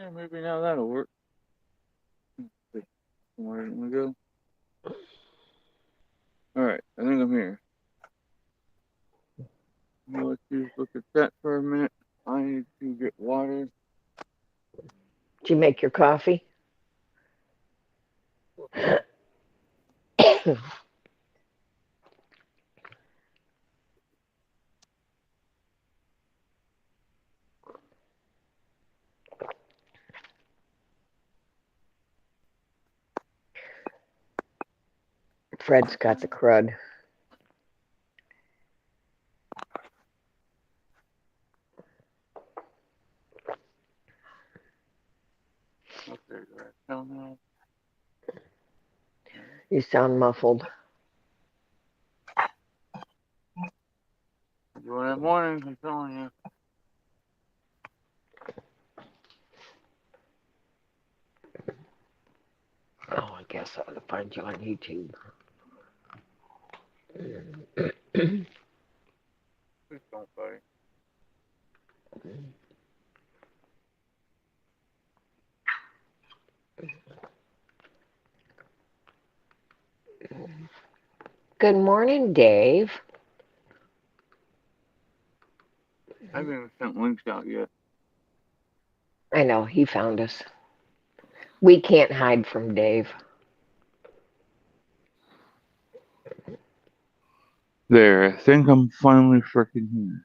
Yeah, maybe now that'll work. Where did we go? Alright, I think I'm here. Let's just look at that for a minute. I need to get water. Did you make your coffee? Fred's got the crud. Okay, do I sound now? You sound muffled. Doing that morning, I'm telling you. Oh, I guess I ought to find you on YouTube. Please don't, buddy. Good morning, Dave. I haven't even sent links out yet. I know, he found us. We can't hide from Dave. There, I think I'm finally freaking here.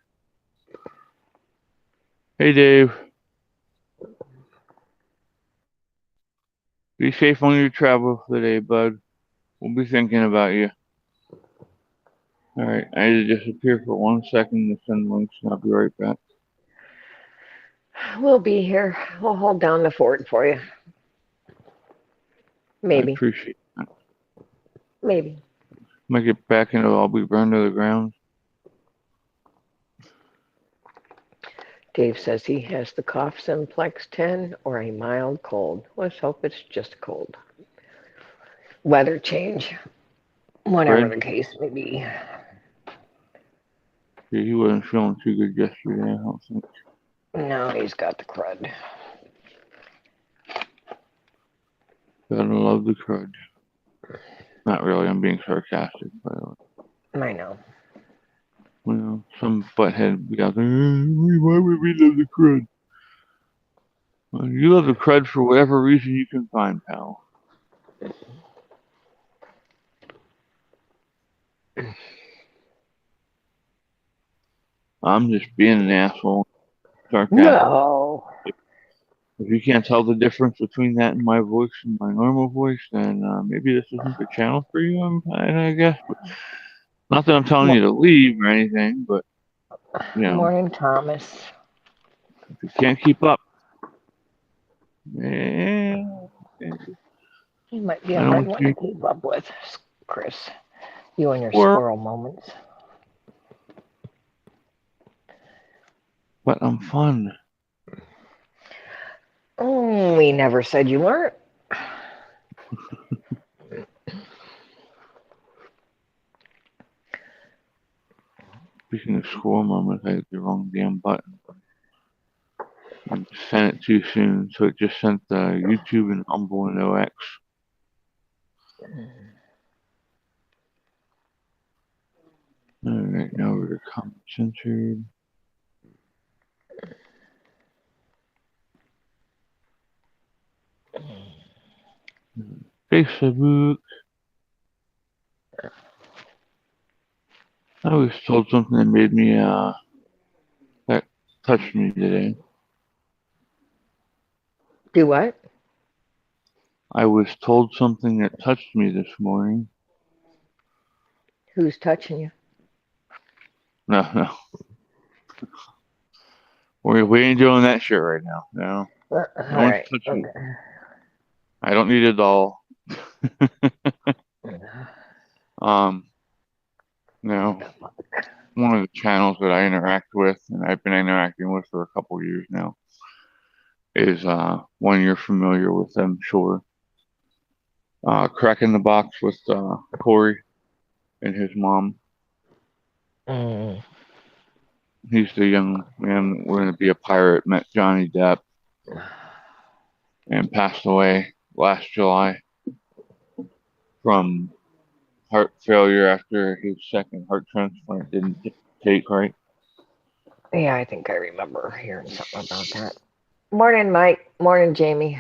Hey, Dave. Be safe on your travel today, bud. We'll be thinking about you. Alright, I need to disappear for 1 second to send links, and I'll be right back. We'll be here. We'll hold down the fort for you. I Maybe. appreciate that. Maybe. When I get back and I'll be burned to the ground. Dave says he has the cough simplex 10 or a mild cold. Let's hope it's just cold. Weather change, whatever Fred, the case may be. he wasn't feeling too good yesterday, I don't think. No, he's got the crud. Gotta love the crud. Not really, I'm being sarcastic, by the way. I know. Well, some butthead would be out there, why would we love the crud? Well, you love the crud for whatever reason you can find, pal. I'm just being an asshole. Sarcastic. No. If you can't tell the difference between that and my voice and my normal voice, then maybe this isn't the channel for you, I guess. But not that I'm telling you to leave or anything, but, you know, Morning, Thomas. if you can't keep up, eh, He might be I a don't hard want one to you. keep up with, Chris. You and your Or, squirrel moments. but I'm fun. We never said you weren't. Speaking of score moments, I hit the wrong damn button. I sent it too soon, so it just sent the YouTube and Humble and OX. Alright, now we're to comment censored. Facebook. I was told something that made me, that touched me today. Do what? I was told something that touched me this morning. Who's touching you? No. We ain't doing that shit right now. No. No All one's right. touching me. Okay. I don't need a doll. No. One of the channels that I interact with, and I've been interacting with for a couple years now, is one you're familiar with, I'm sure. Cracking the Box with Corey and his mom. Mm. He's the young man that wanted to be a pirate, met Johnny Depp. and passed away last July from heart failure after his second heart transplant didn't take right. Yeah, I think I remember hearing something about that. Morning, Mike. Morning, Jamie.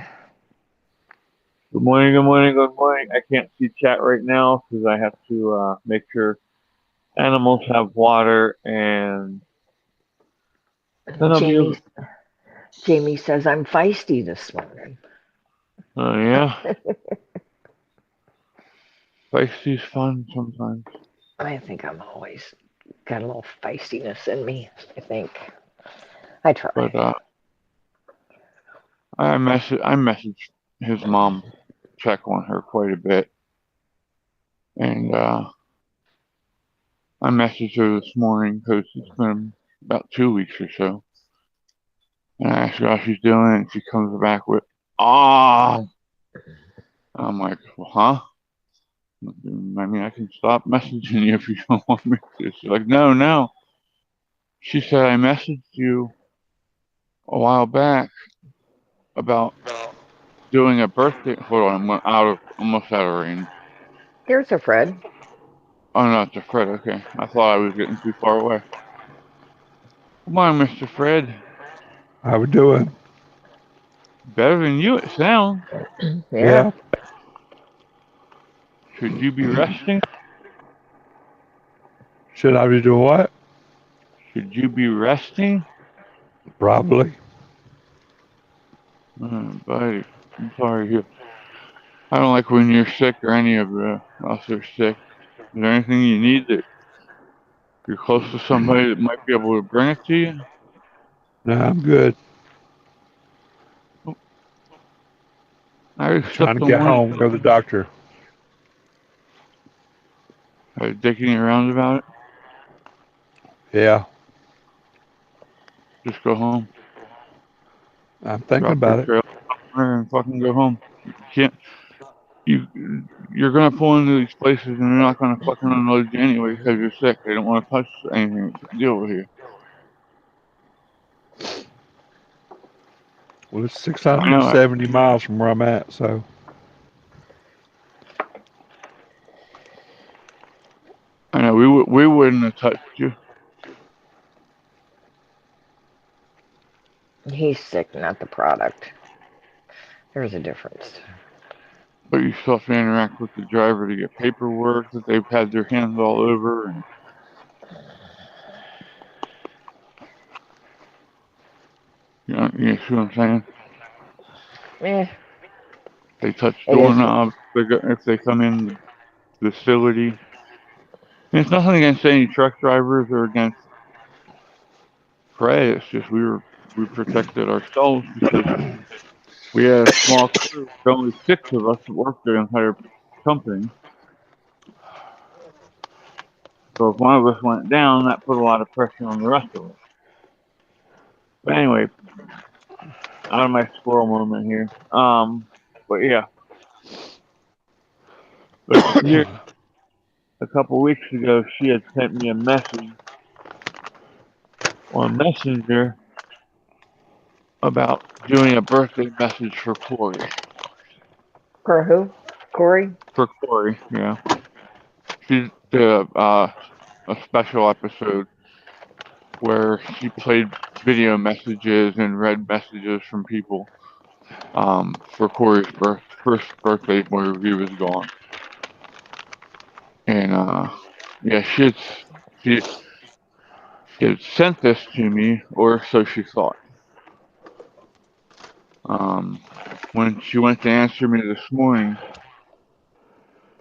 Good morning, good morning, good morning. I can't see chat right now because I have to make sure animals have water and then I'll be able. Jamie. Jamie says I'm feisty this morning. Oh yeah, feisty's fun sometimes. I think I'm always got a little feistiness in me. I think I try. But I messaged his mom, check on her quite a bit, and I messaged her this morning because it's been about 2 weeks or so, and I asked her how she's doing, and she comes back with, "Ah." I'm like, well, huh? I mean, I can stop messaging you if you don't want me to. She's like, no, no. She said I messaged you a while back about doing a birthday. Hold on, I'm almost out of range. Here's a Fred. Oh no, it's a Fred. Okay, I thought I was getting too far away. Come on, Mr. Fred. How we doing? Better than you, it sounds. Yeah. Yeah. Should you be resting? Should I be doing what? Should you be resting? Probably. Buddy, I'm sorry. I don't like when you're sick or any of us are sick. Is there anything you need that you're close to somebody that might be able to bring it to you? No, I'm good. I Trying took to the get morning, home, go to the doctor. I was dicking around about it. Yeah. Just go home, I'm thinking drop your about it. trailer somewhere, and fucking go home. You can't. You you're gonna pull into these places and they're not gonna fucking unload you anyway because you're sick. They don't want to touch anything to deal with you. Well, it's I know. 670 miles from where I'm at, so I know. We wouldn't have touched you, He's sick, not the product. There's a difference. but you still have to interact with the driver to get paperwork that they've had their hands all over, and you see what I'm saying? Eh, They touch it is. doorknobs. If they come in the facility. And it's nothing against any truck drivers or against Fred. It's just we protected ourselves because we had a small crew. There were only 6 of us that worked the entire company. So if one of us went down, that put a lot of pressure on the rest of us. But anyway, out of my squirrel moment here. But yeah, but here a couple weeks ago, she had sent me a message on Messenger about doing a birthday message for Corey. For who? Corey? For Corey, yeah. She did a special episode where she played video messages and read messages from people for Corey's first birthday where he was gone. And yeah, she she had sent this to me, or so she thought. Um, when she went to answer me this morning,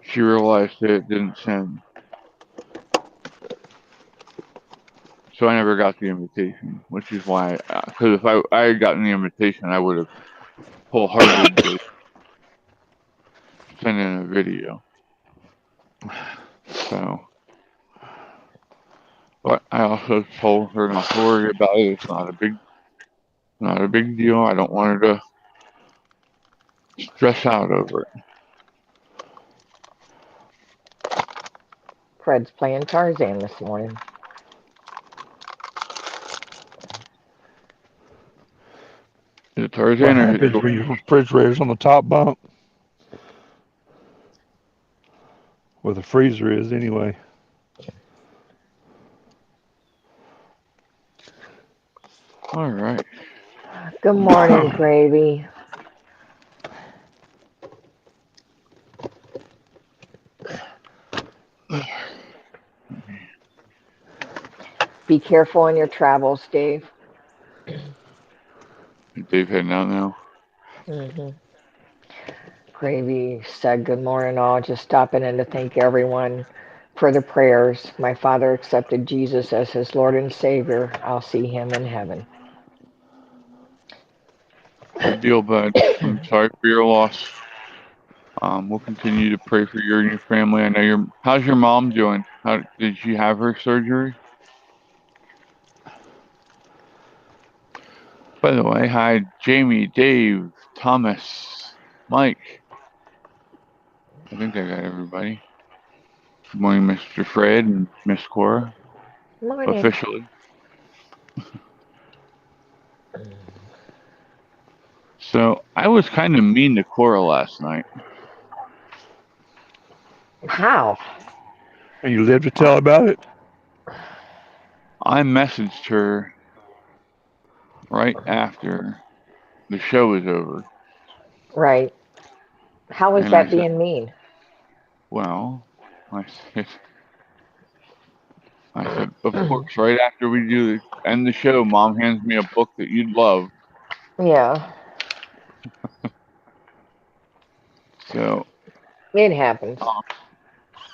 she realized that it didn't send. So I never got the invitation, which is why, because if I had gotten the invitation, I would have wholeheartedly sent in a video. So, but I also told her not to worry about it. It's not a big deal. I don't want her to stress out over it. Fred's playing Tarzan this morning. Is it Tarzan What or happens when your refrigerator's on the top bunk? Where the freezer is, anyway. all right? Good morning, Gravy. Be careful on your travels, Dave. Dave heading out now. hmm Gravy said, "Good morning, all. Just stopping in to thank everyone for the prayers. My father accepted Jesus as his Lord and Savior. I'll see him in heaven." Good deal, bud. I'm sorry for your loss. We'll continue to pray for you and your family. I know your. How's your mom doing? How did she have her surgery? By the way, hi, Jamie, Dave, Thomas, Mike. I think I got everybody. Good morning, Mr. Fred and Miss Cora. Morning. Officially. So I was kind of mean to Cora last night. How? And you live to tell about it? I messaged her right after the show was over, Right. How is and I that said, being mean? "Well," I said, "Of course, right after we end the show, Mom hands me a book that you'd love." Yeah, So it happens. um,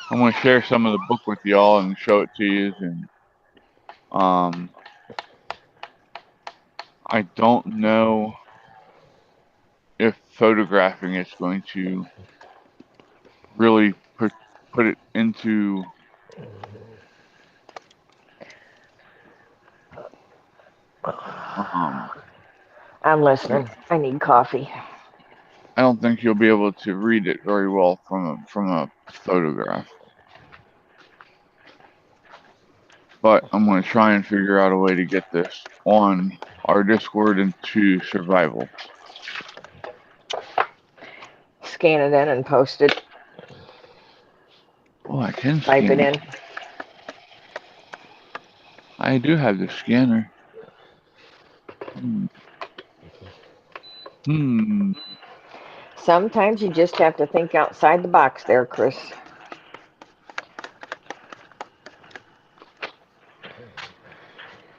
I'm going to share some of the book with y'all and show it to you. And um, I don't know if photographing is going to really put it into um. I'm listening. I need coffee. I don't think you'll be able to read it very well from a photograph. But I'm going to try and figure out a way to get this on our Discord into survival. Scan it in and post it. Oh, I can Type it scan it. in. I do have the scanner. Hmm. Hmm. Sometimes you just have to think outside the box there, Chris.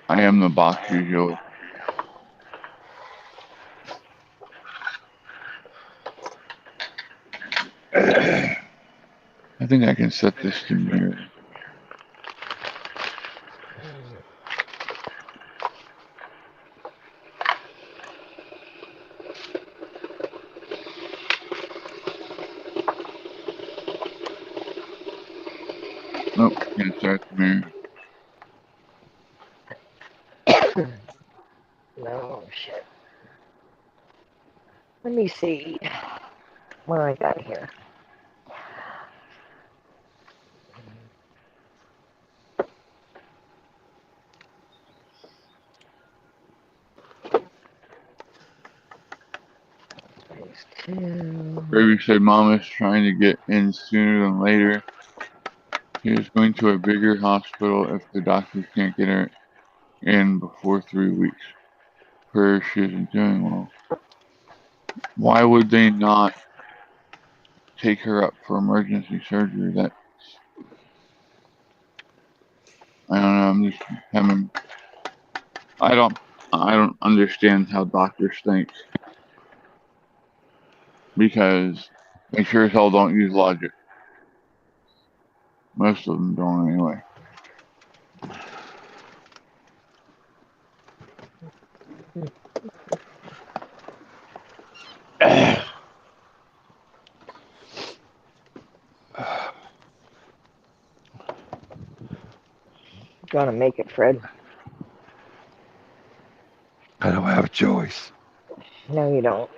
I am the box usually. I think I can set this to mirror. Nope, can't set the mirror. No shit. Let me see what I got here. Phase two. Baby said Mom is trying to get in sooner than later. She is going to a bigger hospital if the doctors can't get her in before 3 weeks. Prayer she isn't doing well. Why would they not take her up for emergency surgery? That I don't know. I'm just having. I don't. I don't understand how doctors think because they sure as hell don't use logic. Most of them don't anyway. Gonna make it, Fred. I don't have a choice. No, you don't.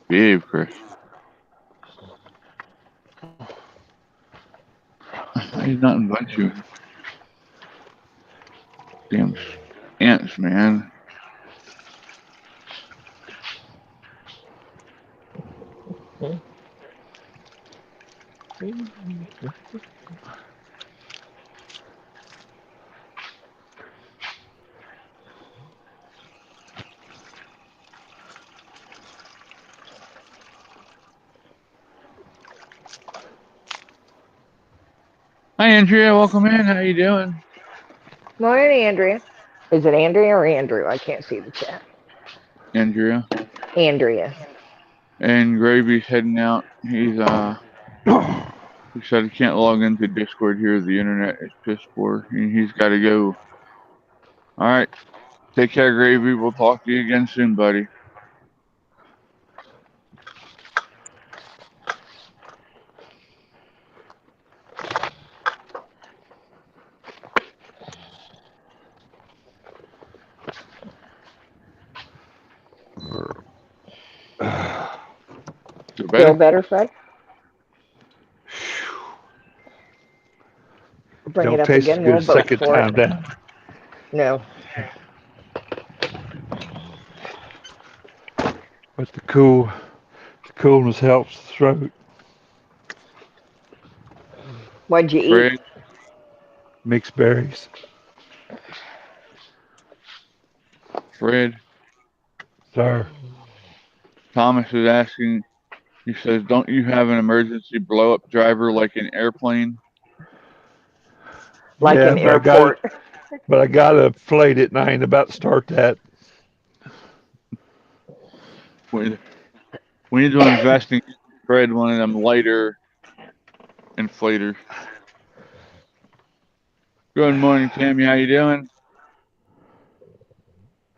Behave, Chris. I did not invite you. Damn ants, man. Hi, Andrea. Welcome in. How you doing? Morning, Andrea. Is it Andrea or Andrew? I can't see the chat. Andrea. Andrea. And Gravy's heading out. He said he can't log into Discord here. The internet is piss poor. He's got to go. All right. Take care, Gravy. We'll talk to you again soon, buddy. Feel better? Feel better, Fred? Bring Don't it up taste as again. good No, a but second for time it. down. No. But the coolness helps the throat. What'd you eat? Fred, Mixed berries. Fred, Sir. Thomas is asking, he says, don't you have an emergency blow up driver like an airplane? Like Yeah, an but airport. I gotta inflate it and I ain't about to start that. We need to invest in Fred one of them lighter inflators. Good morning, Tammy. How you doing?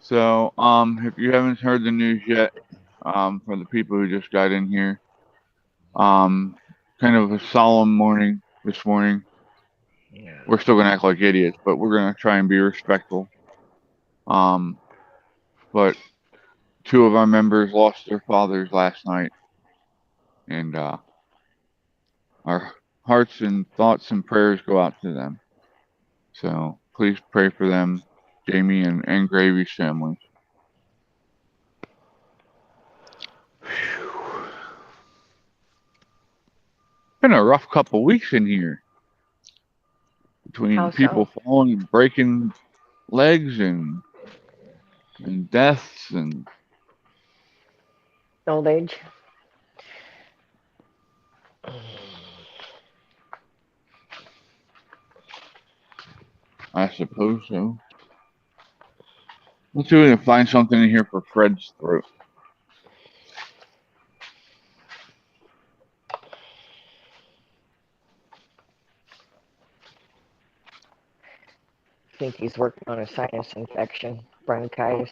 So, if you haven't heard the news yet, for the people who just got in here, kind of a solemn morning this morning. We're still gonna act like idiots, but we're gonna try and be respectful. But two of our members lost their fathers last night, and our hearts and thoughts and prayers go out to them. So please pray for them, Jamie and Gravy's families. Been a rough couple weeks in here between How people so? falling and breaking legs and deaths and Old age? I suppose so. Let's see if we can find something in here for Fred's throat. I think he's working on a sinus infection, bronchitis.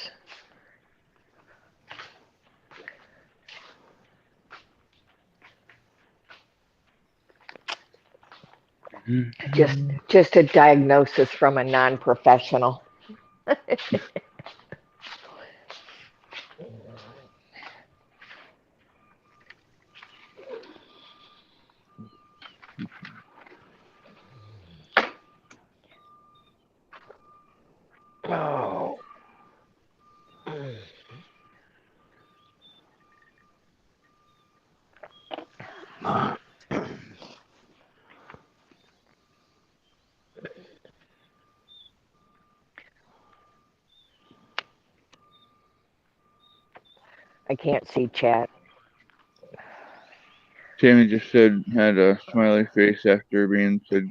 Just a diagnosis from a non-professional. Oh. I can't see chat. Tammy just had a smiley face after being said,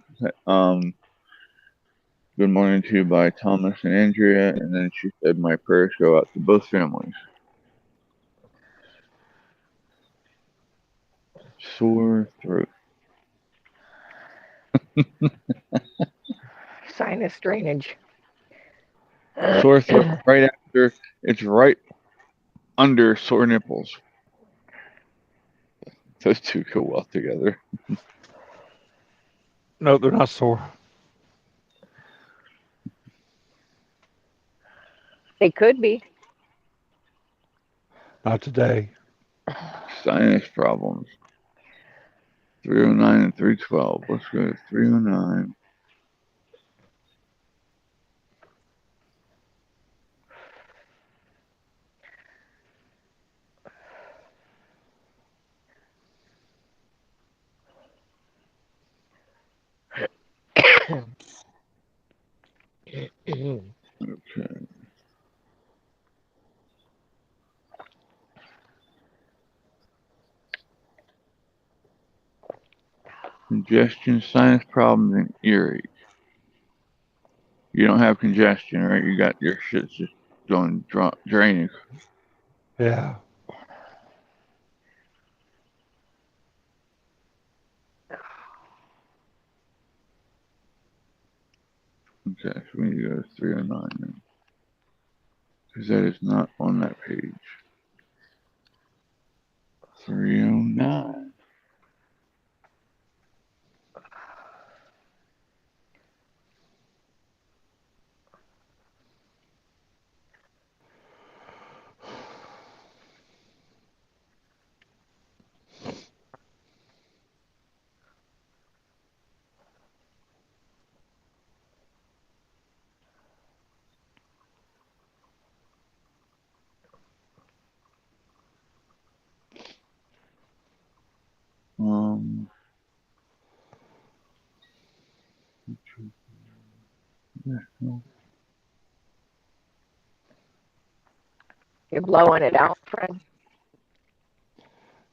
good morning to you by Thomas and Andrea, and then she said, my prayers go out to both families. Sore throat. Sinus drainage. Sore throat right after, it's right under sore nipples. Those two go well together. No, they're not sore. They could be. Not today. Sinus problems. 309 and 312. Let's go to 309. Okay. Congestion, sinus problems, and earache. You don't have congestion, right? You got your shit's just going draining. Yeah. Okay, so we need to go to 309 then. Because that is not on that page. 309. Um, You're blowing it out, friend.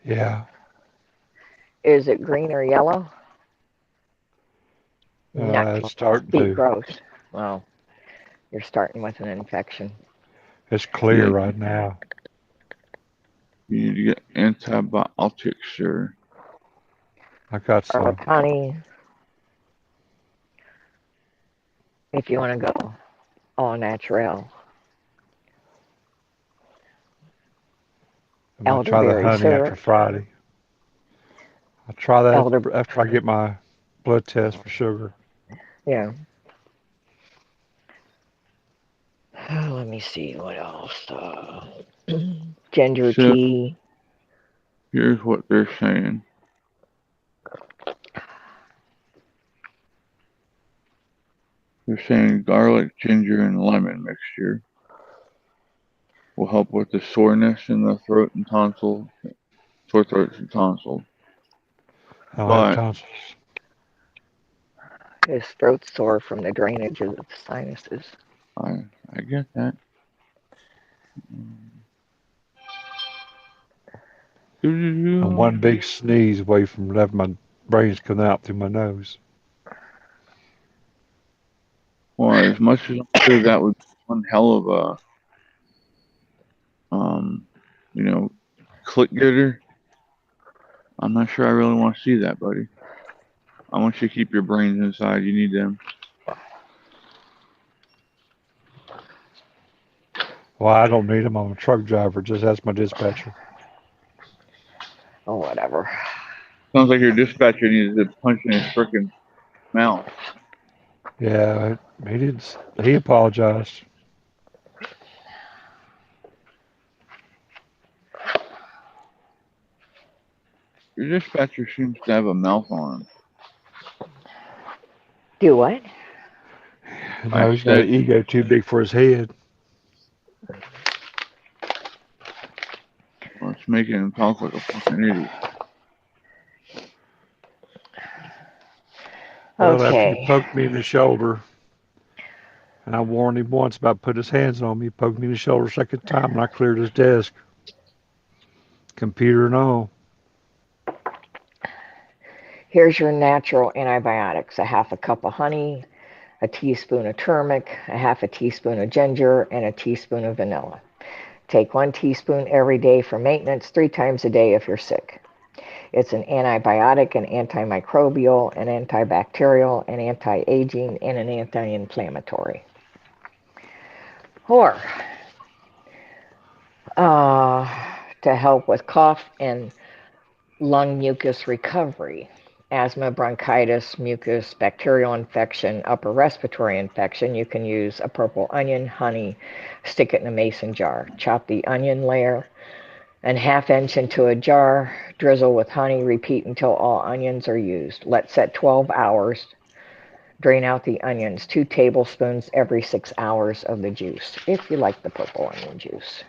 Yeah. Is it green or yellow? Not It's starting be to. gross. Well, you're starting with an infection. It's clear yeah, right now. you need to get antibiotics, sir. I got Or some. honey, if you want to go all natural. I might try the Elderberry honey after syrup. Friday. I'll try that Elder, after I get my blood test for sugar. yeah. Let me see what else. Ginger So tea. here's what they're saying. They're saying garlic, ginger, and lemon mixture will help with the soreness in the throat and tonsil, sore throats and tonsils. I don't have But tonsils. His throat's sore from the drainage of the sinuses. I I get that. I'm one big sneeze away from letting my brains come out through my nose. Well, as much as I'm sure that would be one hell of a you know, click getter, I'm not sure I really want to see that, buddy. I want you to keep your brains inside. You need them. Well, I don't need them. I'm a truck driver. Just ask my dispatcher. Oh, whatever. Sounds like your dispatcher needs to punch in his frickin' mouth. Yeah, he didn't. He apologized. Your dispatcher seems to have a mouth on him. Do what? I No, he's got said, an ego too big for his head. well, it's making him talk like a fucking idiot. Well, after he Okay. poked me in the shoulder, and I warned him once about putting his hands on me, he poked me in the shoulder a second time, and I cleared his desk, computer and all. Here's your natural antibiotics: a half a cup of honey, a teaspoon of turmeric, a half a teaspoon of ginger, and a teaspoon of vanilla. Take 1 teaspoon every day for maintenance, 3 times a day if you're sick. It's an antibiotic, an antimicrobial, an antibacterial, an anti-aging, and an anti-inflammatory. Or to help with cough and lung mucus recovery, asthma, bronchitis, mucus, bacterial infection, upper respiratory infection, you can use a purple onion, honey, stick it in a mason jar. Chop the onion layer, and 1/2 inch into a jar. Drizzle with honey. Repeat until all onions are used. Let set 12 hours. Drain out the onions. 2 tablespoons every 6 hours of the juice, if you like the purple onion juice.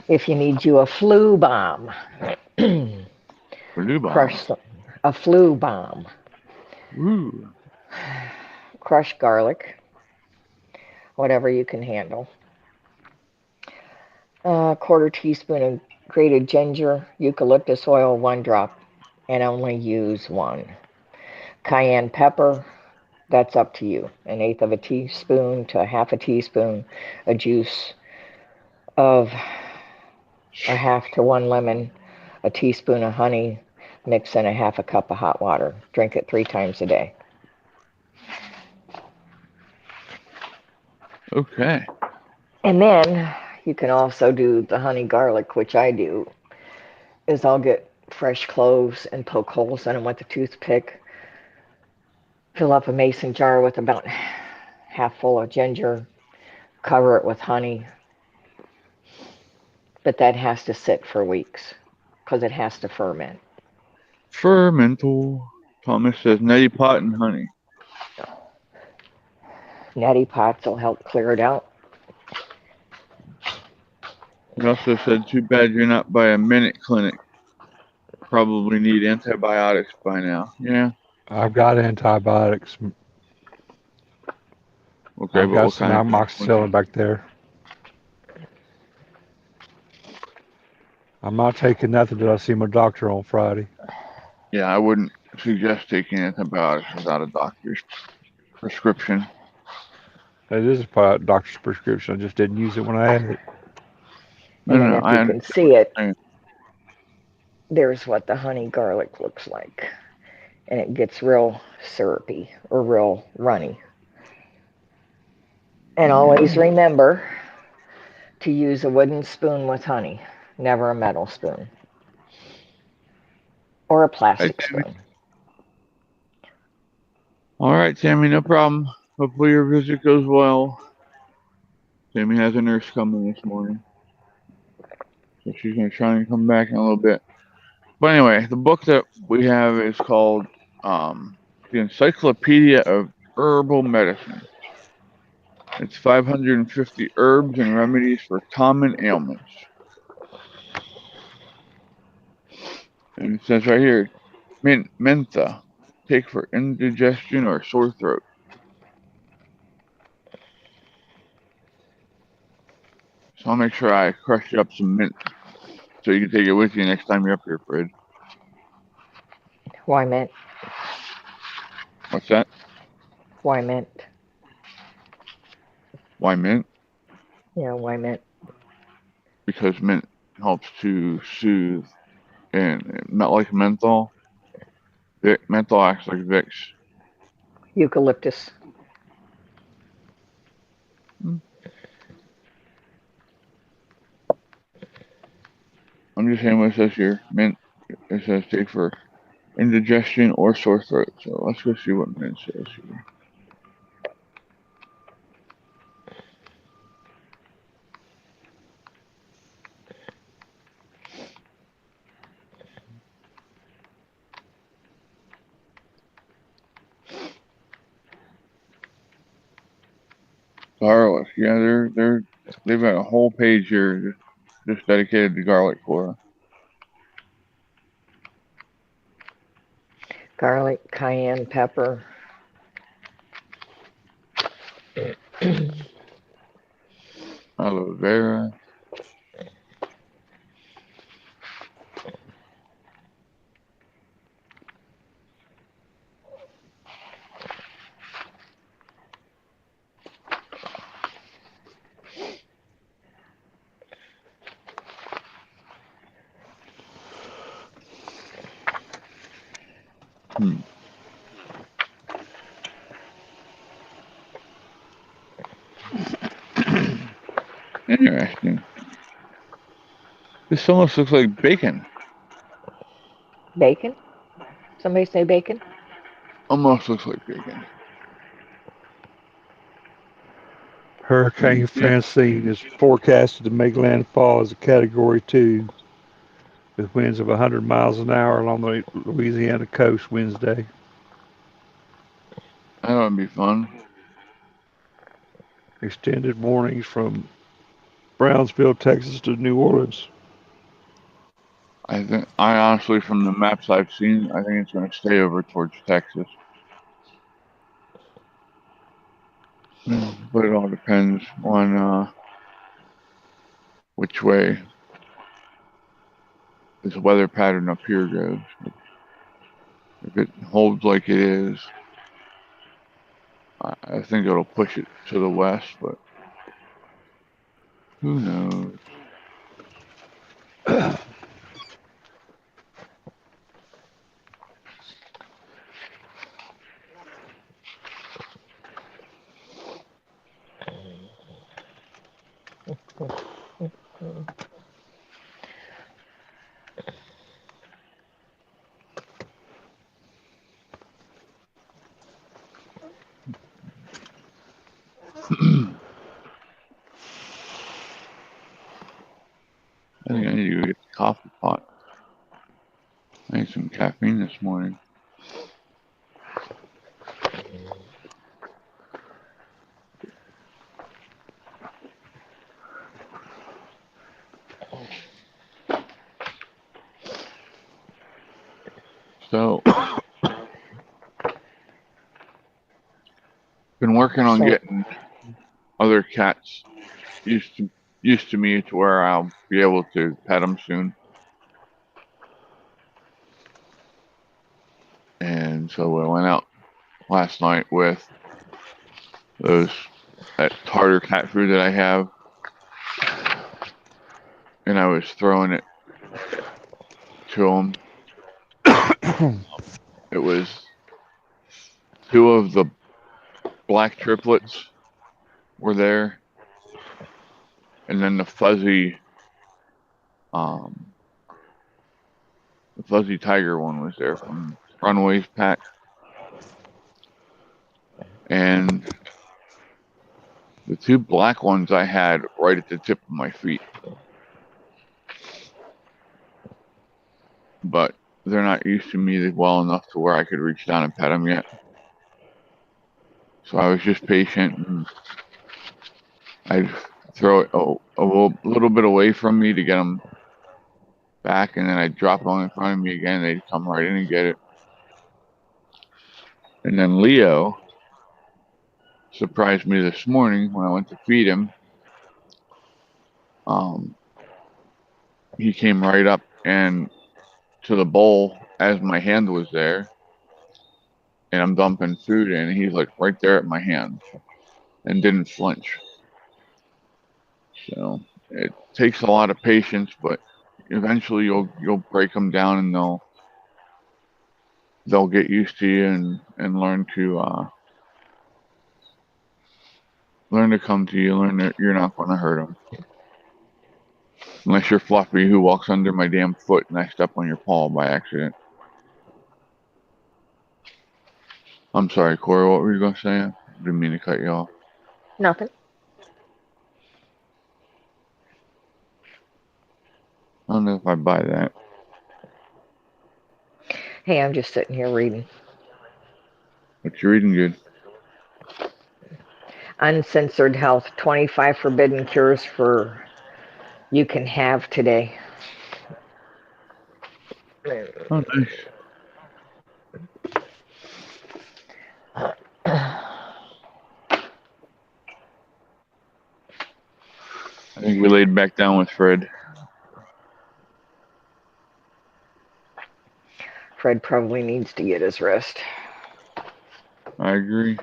If you need you a flu bomb, Blue bomb. crush a flu bomb. Ooh. Crush garlic, whatever you can handle. A 1/4 teaspoon of grated ginger, eucalyptus oil, 1 drop, and only use 1. Cayenne pepper, that's up to you. 1/8 of a teaspoon to 1/2 a teaspoon. A juice of a 1/2 to 1 lemon. A teaspoon of honey. Mix in a 1/2 a cup of hot water. Drink it 3 times a day. Okay. And then you can also do the honey garlic, which I do, is I'll get fresh cloves and poke holes in them with a toothpick. Fill up a mason jar with about 1/2 full of ginger. Cover it with honey. But that has to sit for weeks because it has to ferment. Fermental. Thomas says neti pot and honey. Neti pots will help clear it out. He also said, too bad you're not by a minute clinic. Probably need antibiotics by now. Yeah. I've got antibiotics. Okay, I've but got what some kind of amoxicillin back there. I'm not taking nothing till I see my doctor on Friday. Yeah, I wouldn't suggest taking antibiotics without a doctor's prescription. It is a doctor's prescription. I just didn't use it when I had it. No, And then no, if I you can understand see what it, you're saying. there's what the honey garlic looks like. And it gets real syrupy or real runny. And always remember to use a wooden spoon with honey, never a metal spoon. Or a Hey, plastic Tammy. spoon. All right, Tammy, no problem. Hopefully your visit goes well. Tammy has a nurse coming this morning, so she's going to try and come back in a little bit. But anyway, the book that we have is called The Encyclopedia of Herbal Medicine. It's 550 herbs and remedies for common ailments. And it says right here, mint, mentha, take for indigestion or sore throat. So I'll make sure I crush up some mint so you can take it with you next time you're up here, Fred. Why mint? What's that? Why mint? Why mint? Yeah, why mint? Because mint helps to soothe and not like menthol. Menthol acts like Vicks. Eucalyptus. I'm just saying what it says here. Mint, it says take for indigestion or sore throat. So let's go see what mint says here. Garlic. Yeah, they've got a whole page here just dedicated to garlic for. Garlic, cayenne pepper. Aloe vera. Interesting. This almost looks like bacon. Bacon? Somebody say bacon? Almost looks like bacon. Hurricane Francine is forecasted to make landfall as a Category 2 with winds of 100 miles an hour along the Louisiana coast Wednesday. That would be fun. Extended warnings from Brownsville, Texas to New Orleans. I honestly, from the maps I've seen, I think it's going to stay over towards Texas. But it all depends on which way this weather pattern up here goes. If it holds like it is, I think it'll push it to the west, but who knows? I think I need to go get the coffee pot. I need some caffeine this morning. So, been working on getting other cats used to me to where I'll be able to pet them soon. And so I went out last night with that tartar cat food that I have, and I was throwing it to them. It was 2 of the black triplets were there, and then the fuzzy tiger one was there from Runaway's pack, and the 2 black ones I had right at the tip of my feet, but they're not used to me well enough to where I could reach down and pet them yet. So I was just patient, and I'd throw it a little bit away from me to get them back, and then I'd drop them in front of me again. They'd come right in and get it. And then Leo surprised me this morning when I went to feed him. He came right up and to the bowl as my hand was there, and I'm dumping food in, and he's like right there at my hand and didn't flinch. So it takes a lot of patience, but eventually you'll break them down, and they'll get used to you and learn to come to you, learn that you're not going to hurt them. Unless you're Fluffy, who walks under my damn foot and I step on your paw by accident. I'm sorry, Corey, what were you going to say? I didn't mean to cut you off. Nothing. I don't know if I buy that. Hey, I'm just sitting here reading. But you're reading good. Uncensored Health, 25 forbidden cures for you can have today. Oh, nice. I think we laid back down with Fred. Fred probably needs to get his rest. I agree.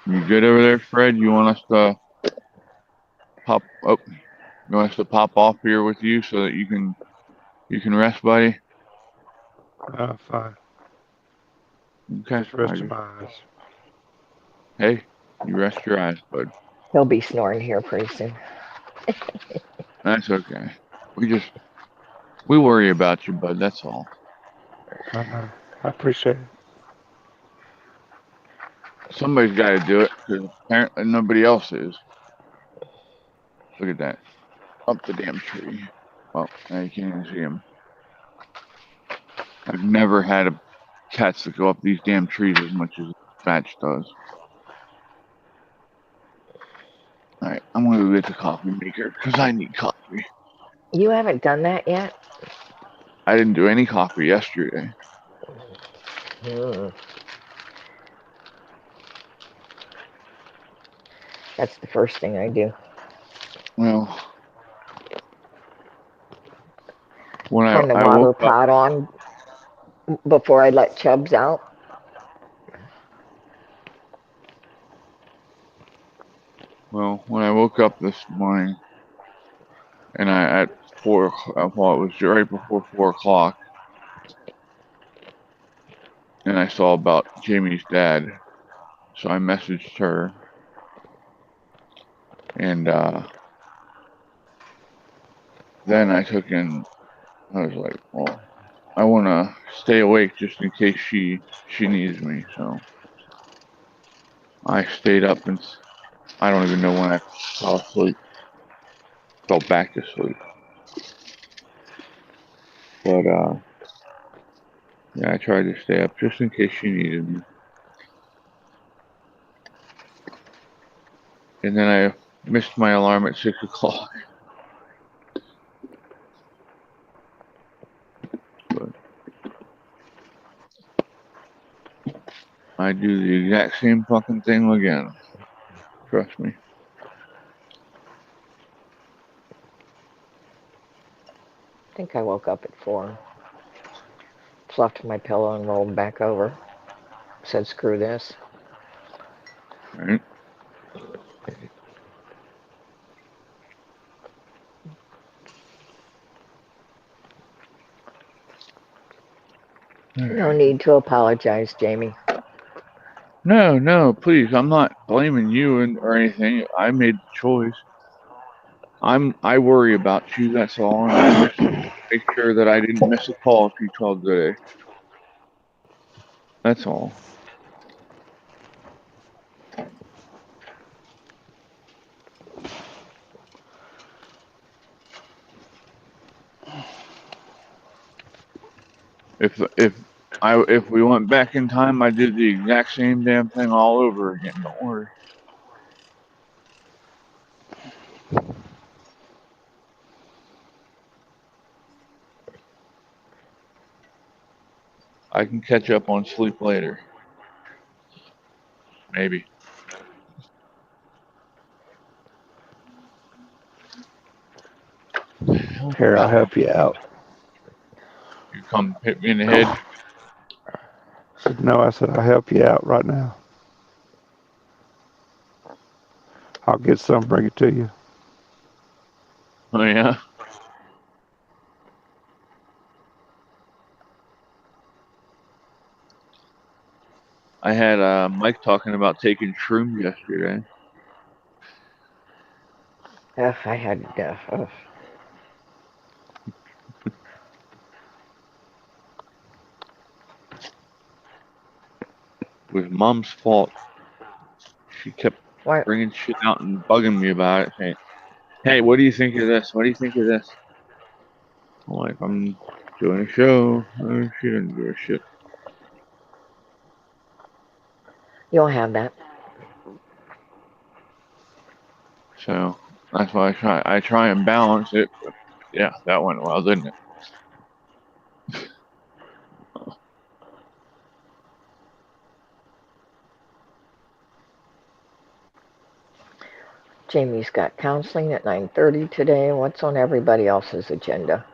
You good over there, Fred? You want us to pop up? You want us to pop off here with you so that you can rest, buddy? Fine. Okay. Just resting my eyes. Hey, you rest your eyes, bud. He'll be snoring here pretty soon. That's okay. We worry about you, bud. That's all. I know. I appreciate it. Somebody's got to do it because apparently nobody else is. Look at that. Up the damn tree. Well, now you can't even see him. I've never had cats that go up these damn trees as much as Batch does. Alright, I'm gonna go get the coffee maker because I need coffee. You haven't done that yet? I didn't do any coffee yesterday. That's the first thing I do. Well, Turn the I water woke up, pot on before I let Chubbs out. when I woke up this morning, and at 4, well, it was right before 4 o'clock, and I saw about Jamie's dad, so I messaged her, and then I was like, well, I want to stay awake just in case she needs me, so I stayed up and I don't even know when I fell back to sleep. But yeah, I tried to stay up just in case she needed me. And then I missed my alarm at 6 o'clock. But I do the exact same fucking thing again. Trust me. I think I woke up at 4. Fluffed my pillow and rolled back over. Said, screw this. Right? No need to apologize, Jamie. No, please. I'm not blaming you or anything. I made the choice. I worry about you, that's all, and I just make sure that I didn't miss a call if you called today. That's all. If we went back in time, I did the exact same damn thing all over again. Don't worry. I can catch up on sleep later. Maybe. Here, I'll help you out. You come hit me in the head. I said, no, I said, I'll help you out right now. I'll get some, bring it to you. Oh yeah. I had Mike talking about taking shrooms yesterday. I had. It was Mom's fault. She kept What? bringing shit out and bugging me about it, saying, "Hey, what do you think of this? What do you think of this?" I'm like, "I'm doing a show." She didn't do a shit. You don't have that. So that's why I try and balance it. But yeah, that went well, didn't it? Jamie's got counseling at 9:30 today. What's on everybody else's agenda?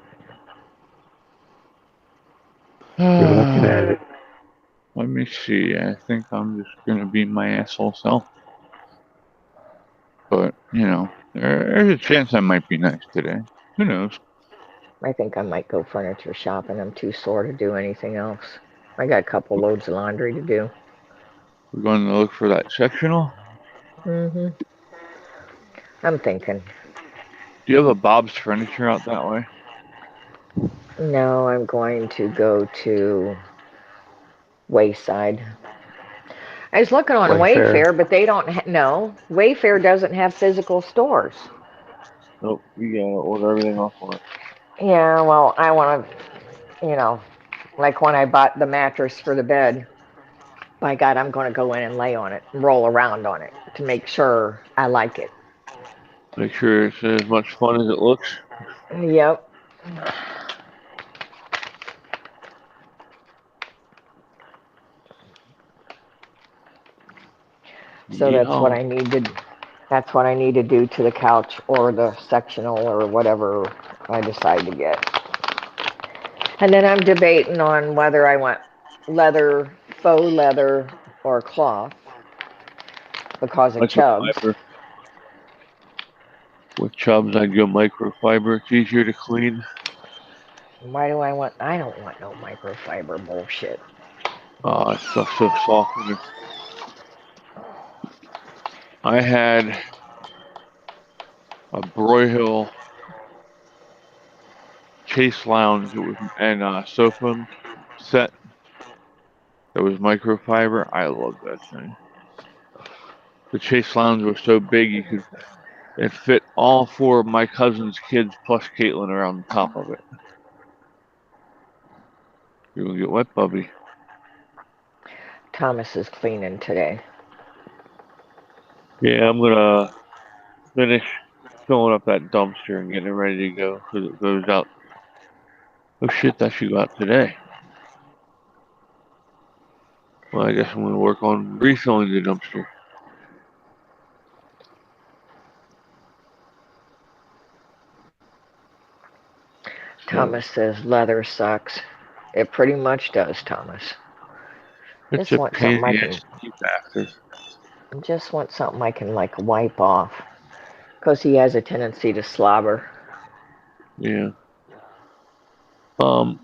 You're looking at it. Let me see. I think I'm just gonna be my asshole self. But there's a chance I might be nice today. Who knows? I think I might go furniture shopping. I'm too sore to do anything else. I got a couple loads of laundry to do. We're going to look for that sectional. I'm thinking. Do you have a Bob's Furniture out that way? No, I'm going to go to Wayside. I was looking on Wayfair. Wayfair, but they don't. No, Wayfair doesn't have physical stores. Nope, you gotta order everything off on it. Yeah, well, I want to, like when I bought the mattress for the bed. By God, I'm going to go in and lay on it, and roll around on it to make sure I like it. Make sure it's as much fun as it looks. Yep. So that's what Yeehaw. I need to. That's what I need to do to the couch or the sectional or whatever I decide to get. And then I'm debating on whether I want leather, faux leather, or cloth because of Chubbs. Microfiber. With Chubbs, I'd go microfiber. It's easier to clean. Why do I want? I don't want no microfiber bullshit. Stuff's so soft. I had a Broyhill Chase Lounge. It was and sofa set that was microfiber. I loved that thing. The Chase Lounge was so big it fit all four of my cousin's kids plus Caitlin around the top of it. You're gonna get wet, Bubby. Thomas is cleaning today. Yeah, I'm gonna finish filling up that dumpster and getting it ready to go because it goes out. Oh shit, that should go out today. Well, I guess I'm gonna work on refilling the dumpster. So Thomas says leather sucks. It pretty much does, Thomas. it's Just a want pain something in I the can ass to keep after. just want something I can like wipe off because he has a tendency to slobber. Yeah. Um,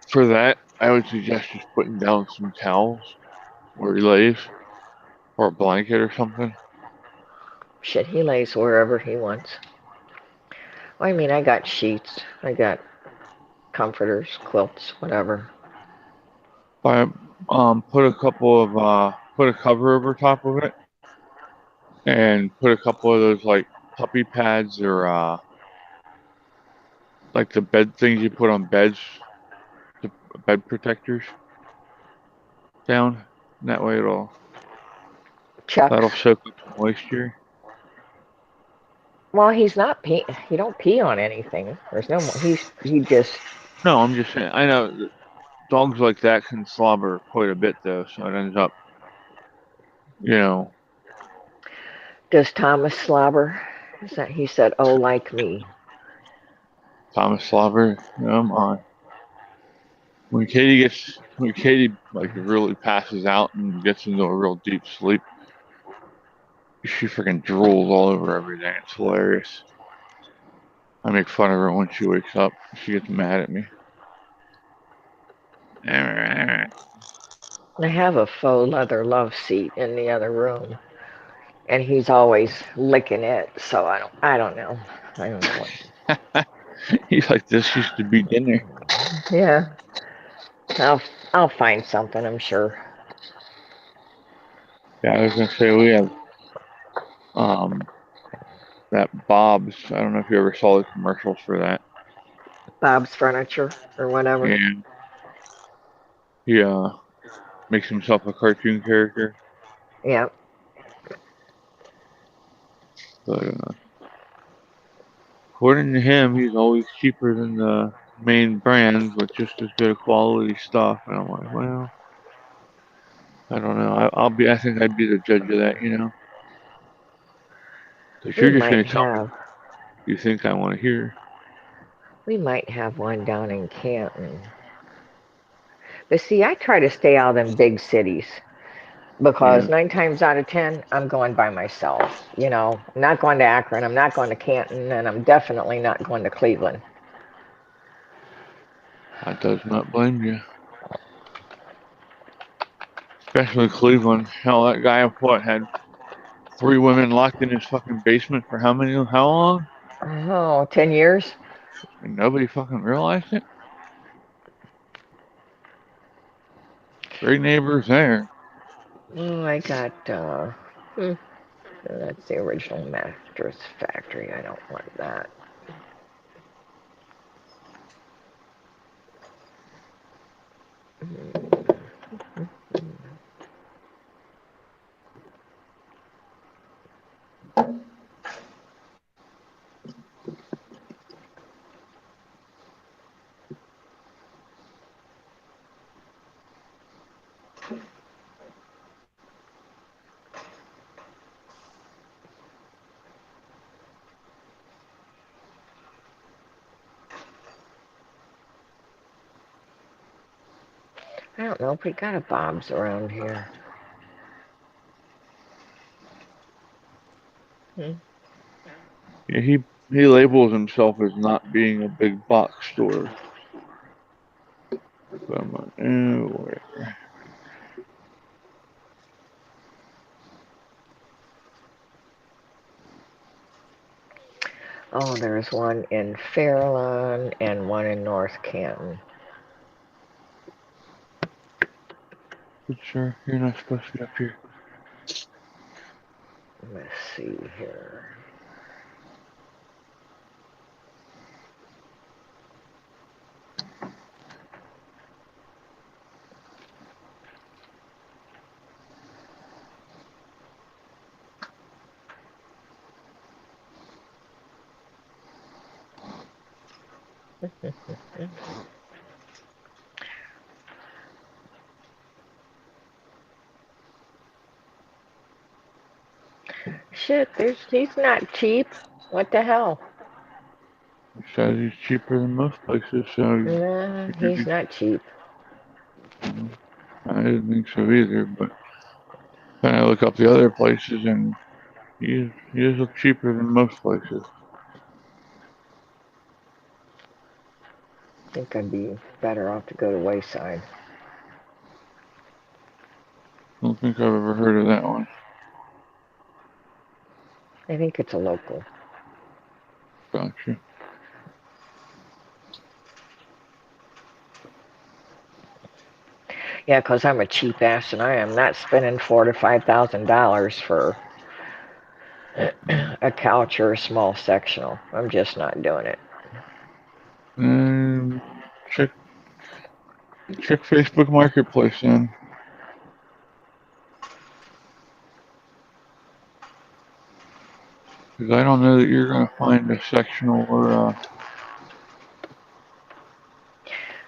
for that, I would suggest just putting down some towels where he lays, or a blanket or something. Shit, he lays wherever he wants. Well, I mean, I got sheets, I got comforters, quilts, whatever. But put a couple of put a cover over top of it, and put a couple of those like puppy pads or like the bed things you put on beds, the bed protectors down. And that way Chucks. that'll soak up the moisture. Well, he's not pee. He don't pee on anything. There's no. He just. No, I'm just saying. I know that dogs like that can slobber quite a bit though, so it ends up, you know, Does Thomas slobber? Is that he said? Oh, like me. Thomas slobber. Come on. When Katie like really passes out and gets into a real deep sleep, she freaking drools all over everything. It's hilarious. I make fun of her when she wakes up. She gets mad at me. I have a faux leather love seat in the other room, and he's always licking it. So I don't know. I don't know He's like, this used to be dinner. what. Yeah, I'll I'll find something. I'm sure. Yeah, I was gonna say we have um that Bob's. I don't know if you ever saw the commercials for that. Bob's Furniture or whatever. And he makes himself a cartoon character. Yeah. But according to him, he's always cheaper than the main brands with just as good a quality stuff. And I'm like, well, I don't know. I think I'd be the judge of that, you know? Because We you're just might going to tell me have you think I want to hear. we might have one down in Canton. But see, I try to stay out of them big cities because Yeah, 9 times out of 10, I'm going by myself. I'm not going to Akron, I'm not going to Canton, and I'm definitely not going to Cleveland. I does not blame you. Especially Cleveland. Hell, that guy what had three women locked in his fucking basement for how long? Oh, 10 years? And nobody fucking realized it. Great neighbors there. Oh, I got, that's the original mattress factory. I don't want that. I don't know if we got a Bob's around here. Hmm. Yeah, he labels himself as not being a big box store. So I'm like, whatever. Oh, there's one in Fairlawn and one in North Canton. But sure, you're not supposed to be up here. Let's see here. Shit, he's not cheap. What the hell? He says he's cheaper than most places, so Nah, he's not cheap. I didn't think so either. But then I look up the other places, and he does look cheaper than most places. I think I'd be better off to go to Wayside. I don't think I've ever heard of that one. I think it's a local. Gotcha. Yeah, 'cause I'm a cheap ass and I am not spending $4,000 to $5,000 for a couch or a small sectional. I'm just not doing it. And check Facebook Marketplace then, because I don't know that you're gonna find a sectional or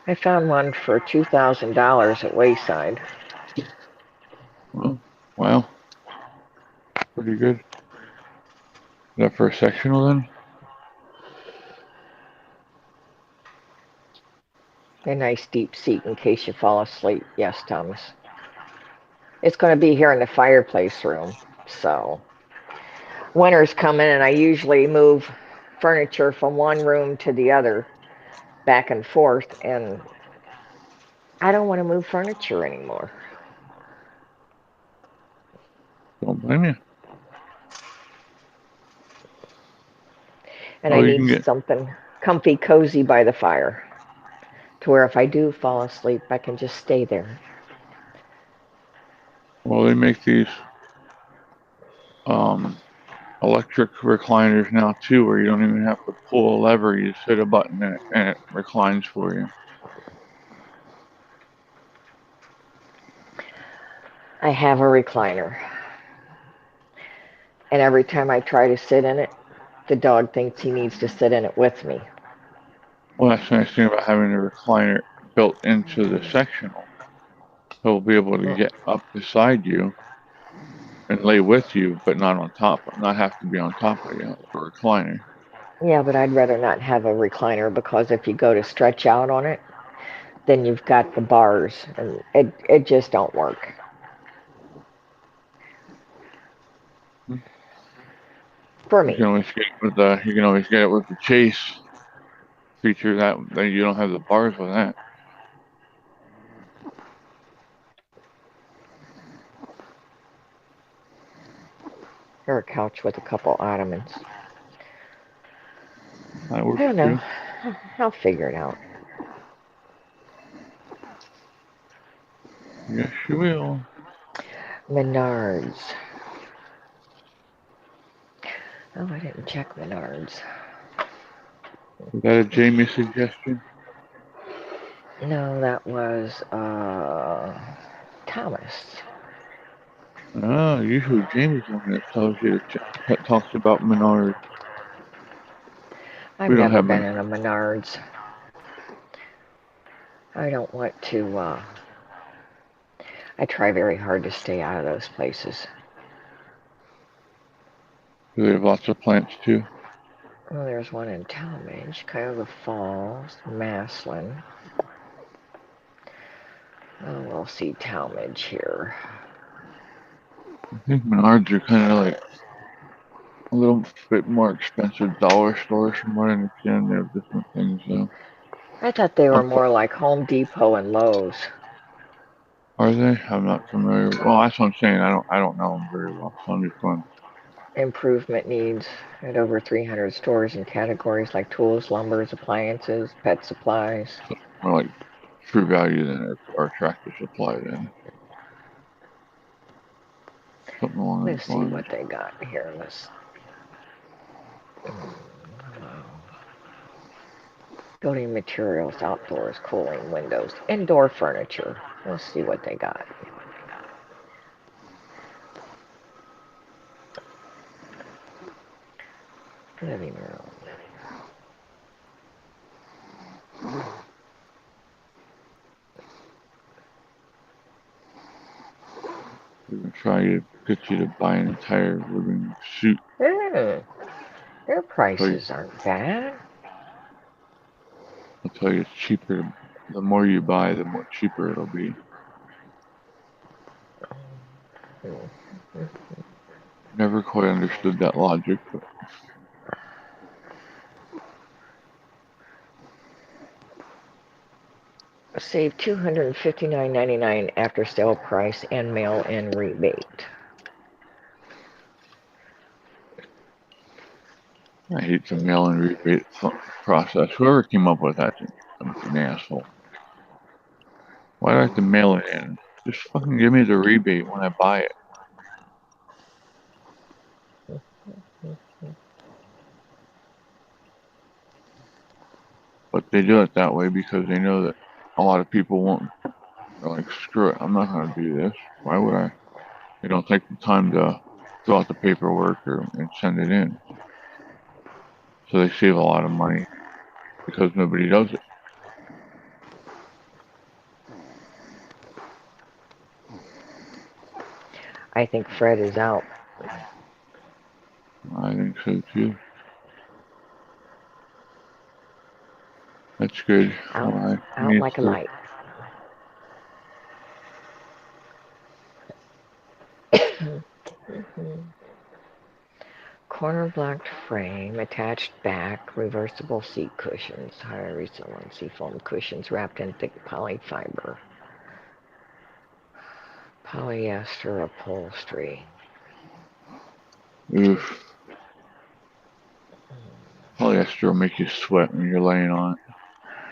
I found one for $2,000 at Wayside. well, wow, pretty good. Is that for a sectional then? A nice deep seat in case you fall asleep. Yes, Thomas. It's going to be here in the fireplace room. So, winter's coming and I usually move furniture from one room to the other back and forth, and I don't want to move furniture anymore. Don't blame you. And Oh, I you need can get. something comfy, cozy by the fire to where if I do fall asleep, I can just stay there. Well, they make these um electric recliners now too, where you don't even have to pull a lever. You just hit a button and it reclines for you. I have a recliner, and every time I try to sit in it, the dog thinks he needs to sit in it with me. Well, that's the nice thing about having a recliner built into the sectional. He'll be able to get up beside you and lay with you, but not on top, not have to be on top of you, like a recliner. Yeah, but I'd rather not have a recliner because if you go to stretch out on it, then you've got the bars, and it just don't work for You me. can always get it with the chase feature that you don't have the bars with that. Or a couch with a couple ottomans. That I works don't know. too. I'll figure it out. Yes, you will. Menards. Oh, I didn't check Menards. Is that a Jamie suggestion? No, that was Thomas. Oh, usually Jamie's the one that tells you that talks about Menards. I've We don't never have been Menards. in a Menards. I don't want to. I try very hard to stay out of those places. They have lots of plants too. Well, there's one in Talmadge, Cuyahoga Falls, Maslin. Oh, we'll see Talmadge here. I think Menards are kind of like a little bit more expensive dollar stores from what I understand. They have different things though. I thought they were more like Home Depot and Lowe's. Are they? I'm not familiar. Well, that's what I'm saying. I don't know them very well, so I'm just going. Improvement needs at over 300 stores in categories like tools, lumbers, appliances, pet supplies. More like True Value than or Tractor Supply then. Something along Let's those see lines. what they got here. Building materials, outdoors, cooling, windows, indoor furniture. Let's see what they got. Living room. We're gonna try to get you to buy an entire living suit. Their I'll prices aren't bad. tell you it's cheaper. The more you buy, the more cheaper it'll be. Never quite understood that logic, but Save $259.99 after sale price and mail-in rebate. I hate the mail-in rebate process. Whoever came up with that's an asshole. Why do I have to mail it in? Just fucking give me the rebate when I buy it. But they do it that way because they know that a lot of people won't. They're like, screw it, I'm not gonna do this. Why would I? They don't take the time to fill out the paperwork and send it in. So they save a lot of money because nobody does it. I think Fred is out. I think so too. That's good. Out, Why? He out needs like a to. light. Corner blocked frame, attached back, reversible seat cushions, high resiliency foam cushions wrapped in thick polyfiber. Polyester upholstery. Oof. Polyester will make you sweat when you're laying on it.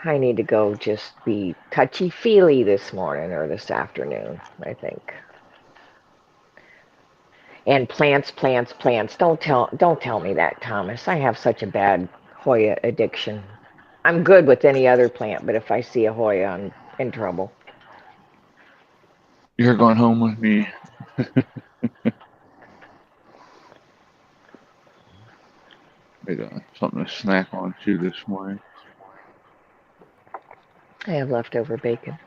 I need to go just be touchy-feely this morning or this afternoon, I think. And plants, plants, plants. Don't tell me that, Thomas. I have such a bad Hoya addiction. I'm good with any other plant, but if I see a Hoya, I'm in trouble. You're going home with me. Made something to snack on too this morning. I have leftover bacon.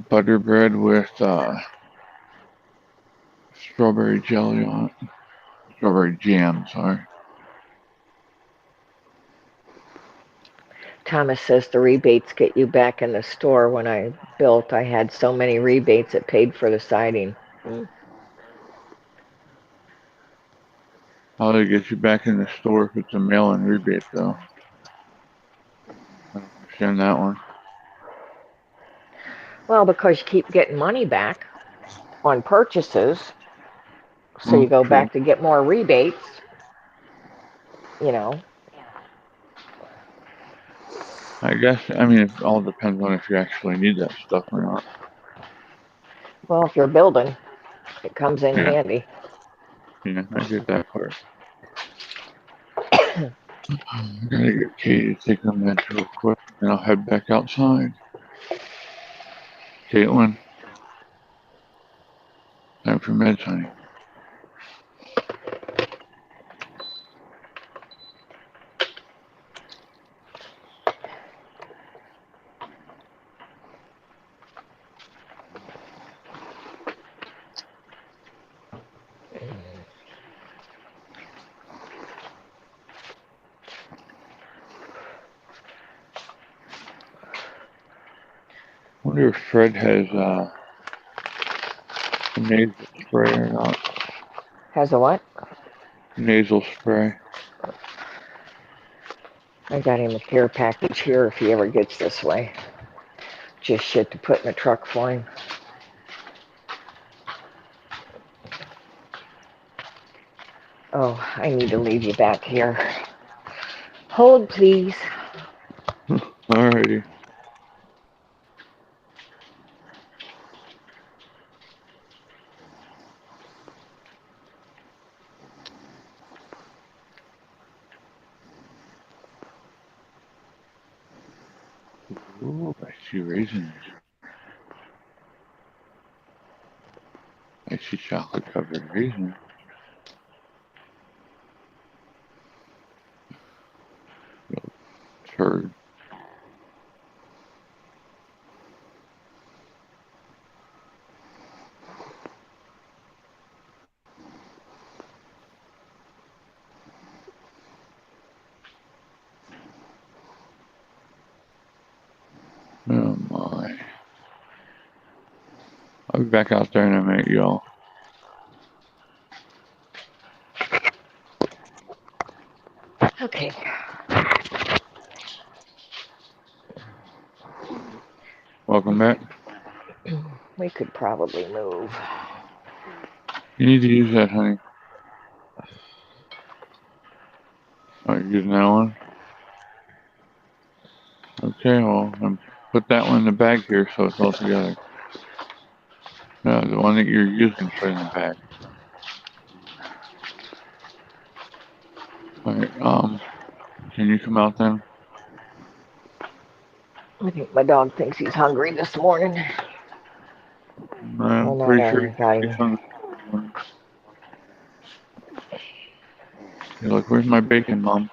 Butter bread with strawberry jelly on it. Strawberry jam, sorry. Thomas says the rebates get you back in the store. When I built, I had so many rebates it paid for the siding. How do they get you back in the store if it's a mail-in rebate, though? I don't understand that one. Well, because you keep getting money back on purchases, so you Oh, go true. back to get more rebates, you know. I guess, I mean, it all depends on if you actually need that stuff or not. Well, if you're building, it comes in Yeah, handy. yeah, I get that part. I gotta get Katie to take her meds real quick, and I'll head back outside. Caitlin, time for meds, honey. I wonder if Fred has nasal spray or not. Has a what? Nasal spray. I got him a care package here if he ever gets this way. Just shit to put in the truck for him. Oh, I need to leave you back here. Hold, please. Alrighty. Ooh, I see raisins. I see chocolate covered raisins. Turd. Oh my. I'll be back out there in a minute, y'all. Okay. Welcome back. We could probably move. You need to use that, honey. Oh, you're using that one? Okay, well, put that one in the bag here so it's all together. No, the one that you're using, put in the bag. Alright, can you come out then? I think my dog thinks he's hungry this morning. I'm Well, not pretty sure everybody. he's hungry. You're like, where's my bacon, Mom?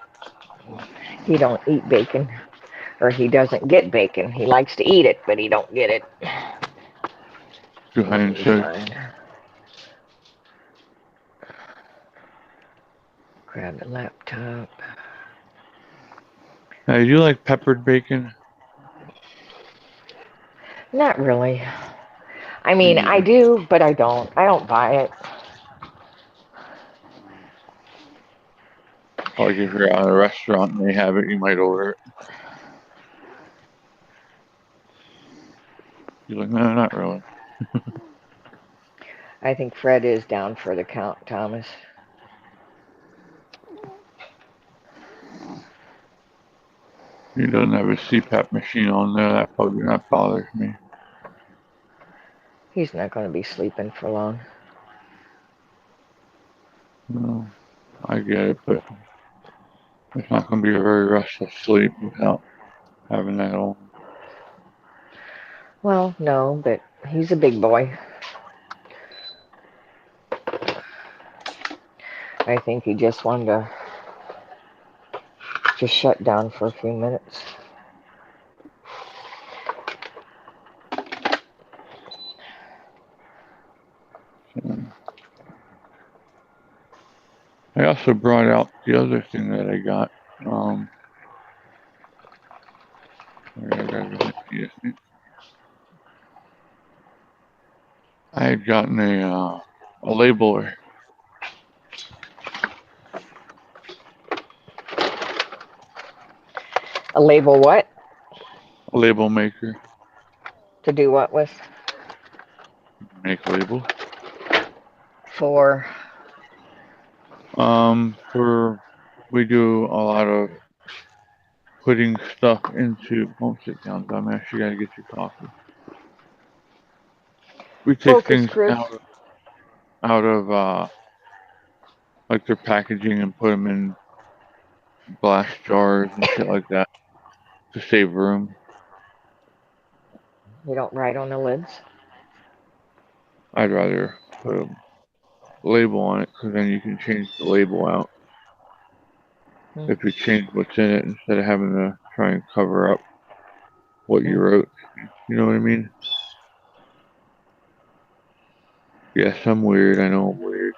He don't eat bacon, or he doesn't get bacon. He likes to eat it, but he don't get it. Too high He'll in be sugar. fine. Grab the laptop. Now, do you like peppered bacon? Not really. I Me mean, I neither. do, but I don't. I don't buy it. Like if you're at a restaurant and they have it, you might order it. You're like, no, not really. I think Fred is down for the count, Thomas. He doesn't have a CPAP machine on there. That probably not bothers me. He's not going to be sleeping for long. No, I get it, but it's not going to be a very restful sleep without having that on. Well, no, but he's a big boy. I think he just wanted to just shut down for a few minutes. So, I also brought out the other thing that I got. I gotta go empty this thing. I had gotten a labeler. A label what? A label maker. To do what with? Make labels. For For we do a lot of putting stuff into. Don't sit down, dumbass. You gotta get your coffee. We take Focus, things Chris. out of like their packaging and put them in glass jars and shit like that to save room. You don't write on the lids? I'd rather put a label on it because then you can change the label out if you change what's in it instead of having to try and cover up what you wrote. You know what I mean? Yes, I'm weird. I know I'm weird.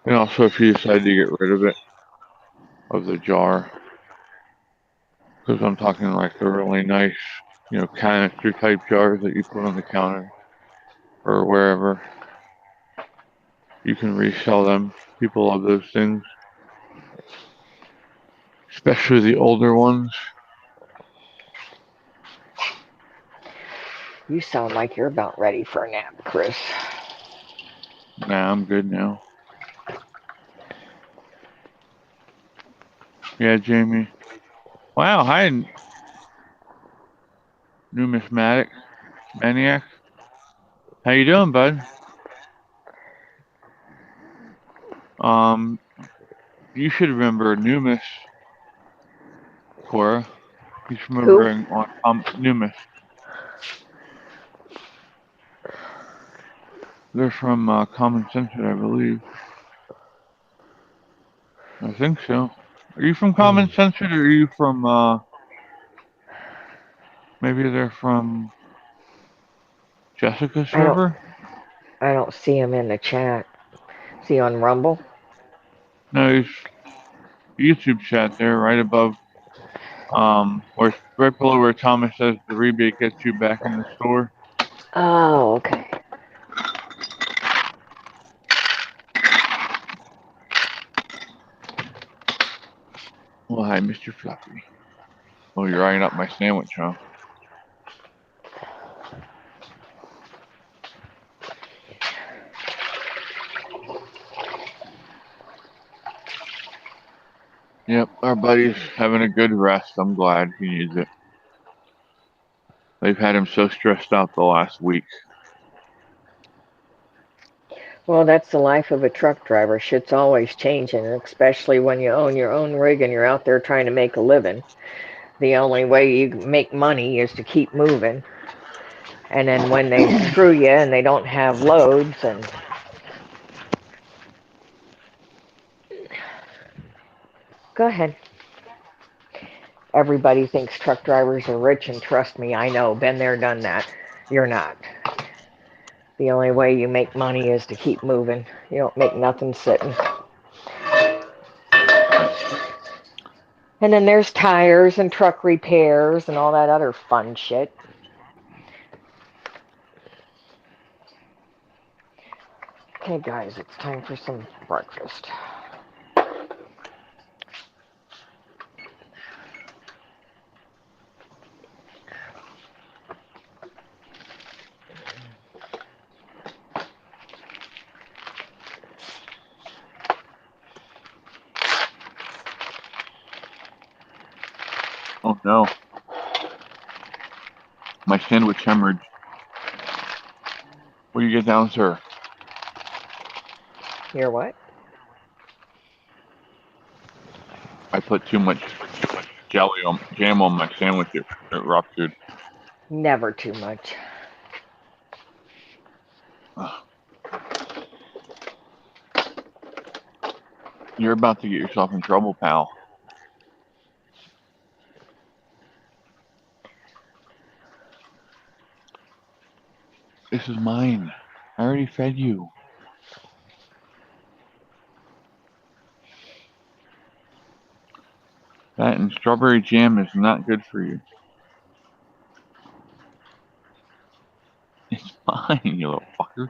And also, if you decide to get rid of it, of the jar, because I'm talking like the really nice, canister type jars that you put on the counter or wherever, you can resell them. People love those things, especially the older ones. You sound like you're about ready for a nap, Chris. Nah, I'm good now. Yeah, Jamie. Wow, hi, numismatic maniac. How you doing, bud? You should remember Numis, Cora. He's Who? remembering on Numis. They're from Common Century, I believe. I think so. Are you from Common Century, or are you from? Maybe they're from Jessica's I don't. server. I don't see him in the chat. Is he on Rumble? No, he's YouTube chat there, right above. Where right below where Thomas says the rebate gets you back in the store. Oh, okay. Well, hi, Mr. Fluffy. Oh, you're eyeing up my sandwich, huh? Yep, our buddy's having a good rest. I'm glad he needs it. They've had him so stressed out the last week. Well, that's the life of a truck driver. Shit's always changing, especially when you own your own rig and you're out there trying to make a living. The only way you make money is to keep moving. And then when they screw you and they don't have loads and go ahead. Everybody thinks truck drivers are rich, and trust me, I know. Been there, done that. You're not. The only way you make money is to keep moving. You don't make nothing sitting. And then there's tires and truck repairs and all that other fun shit. Okay, guys, it's time for some breakfast. Oh no. My sandwich hemorrhaged. What do you get down, sir? You're what? I put too much jam on my sandwich. It ruptured. Never too much. You're about to get yourself in trouble, pal. This is mine. I already fed you. That and strawberry jam is not good for you. It's fine, you little fucker.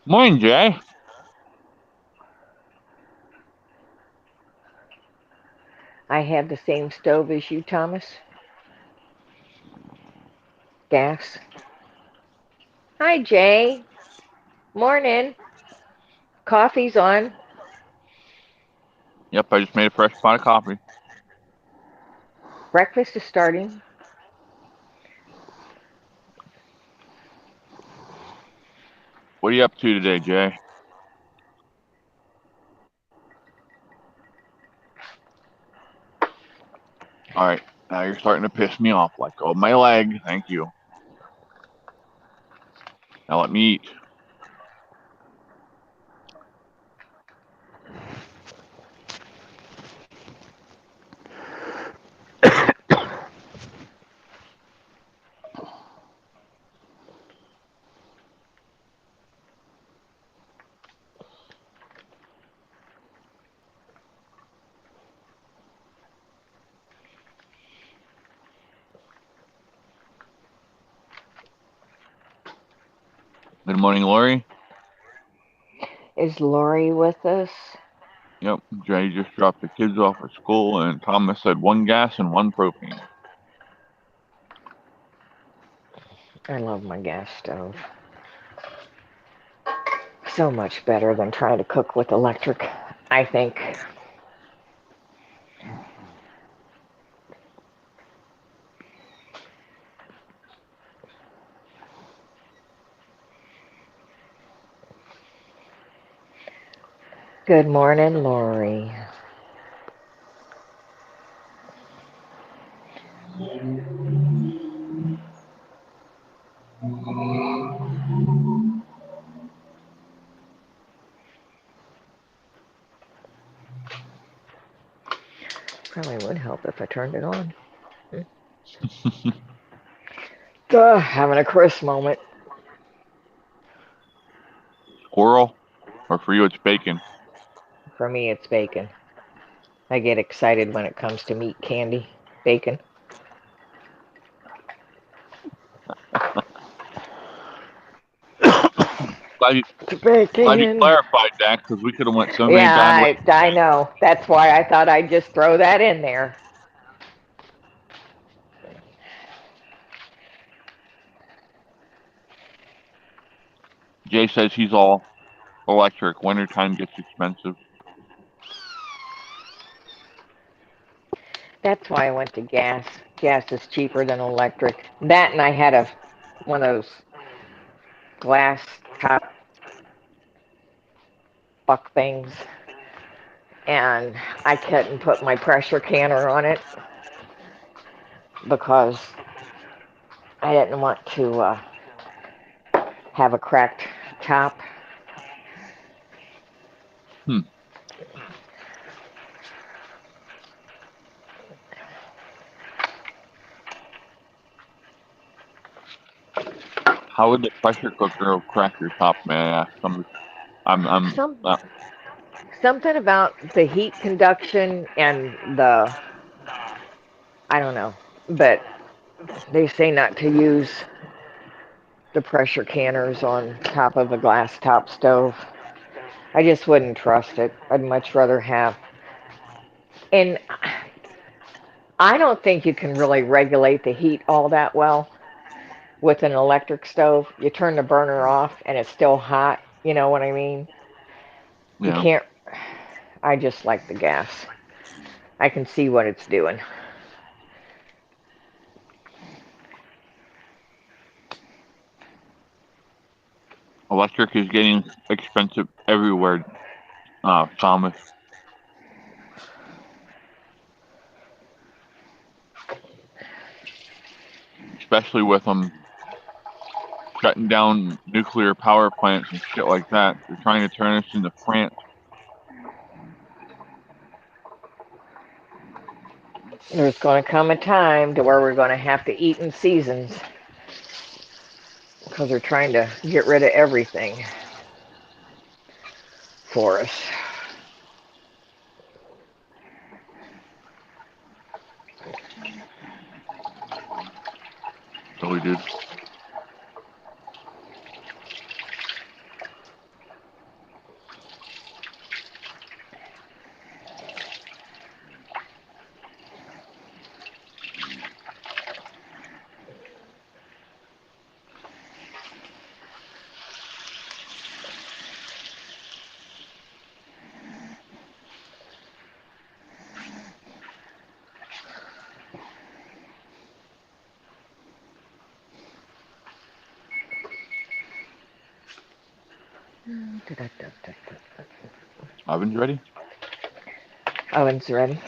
Morning, Jay. I have the same stove as you, Thomas. Gas. Hi, Jay. Morning. Coffee's on. Yep, I just made a fresh pot of coffee. Breakfast is starting. What are you up to today, Jay? All right, now you're starting to piss me off. Let go of my leg. Thank you. Now let me eat. Good morning, Lori. Is Lori with us? Yep, Jay just dropped the kids off at school, and Thomas said one gas and one propane. I love my gas stove. So much better than trying to cook with electric, I think. Good morning, Lori. Probably would help if I turned it on. Having a Chris moment. Squirrel, or for you it's bacon. For me, it's bacon. I get excited when it comes to meat candy. Bacon. Glad you, glad you Bacon. clarified that, because we could have went so many Yeah, bad ways. I know. That's why I thought I'd just throw that in there. Jay says he's all electric. Wintertime gets expensive. That's why I went to gas. Gas is cheaper than electric. That and I had one of those glass top buck things, and I couldn't put my pressure canner on it because I didn't want to have a cracked top. Hmm. How would the pressure cooker crack your top, may I ask? I'm, Some Something about the heat conduction and the I don't know, but they say not to use the pressure canners on top of a glass top stove. I just wouldn't trust it. I'd much rather have. And I don't think you can really regulate the heat all that well with an electric stove. You turn the burner off and it's still hot. You know what I mean? You yeah. can't. I just like the gas. I can see what it's doing. Electric is getting expensive everywhere, Thomas. Especially with them shutting down nuclear power plants and shit like that. They're trying to turn us into France. There's going to come a time to where we're going to have to eat in seasons because they're trying to get rid of everything for us. So we did. Oven's ready? Oven's ready.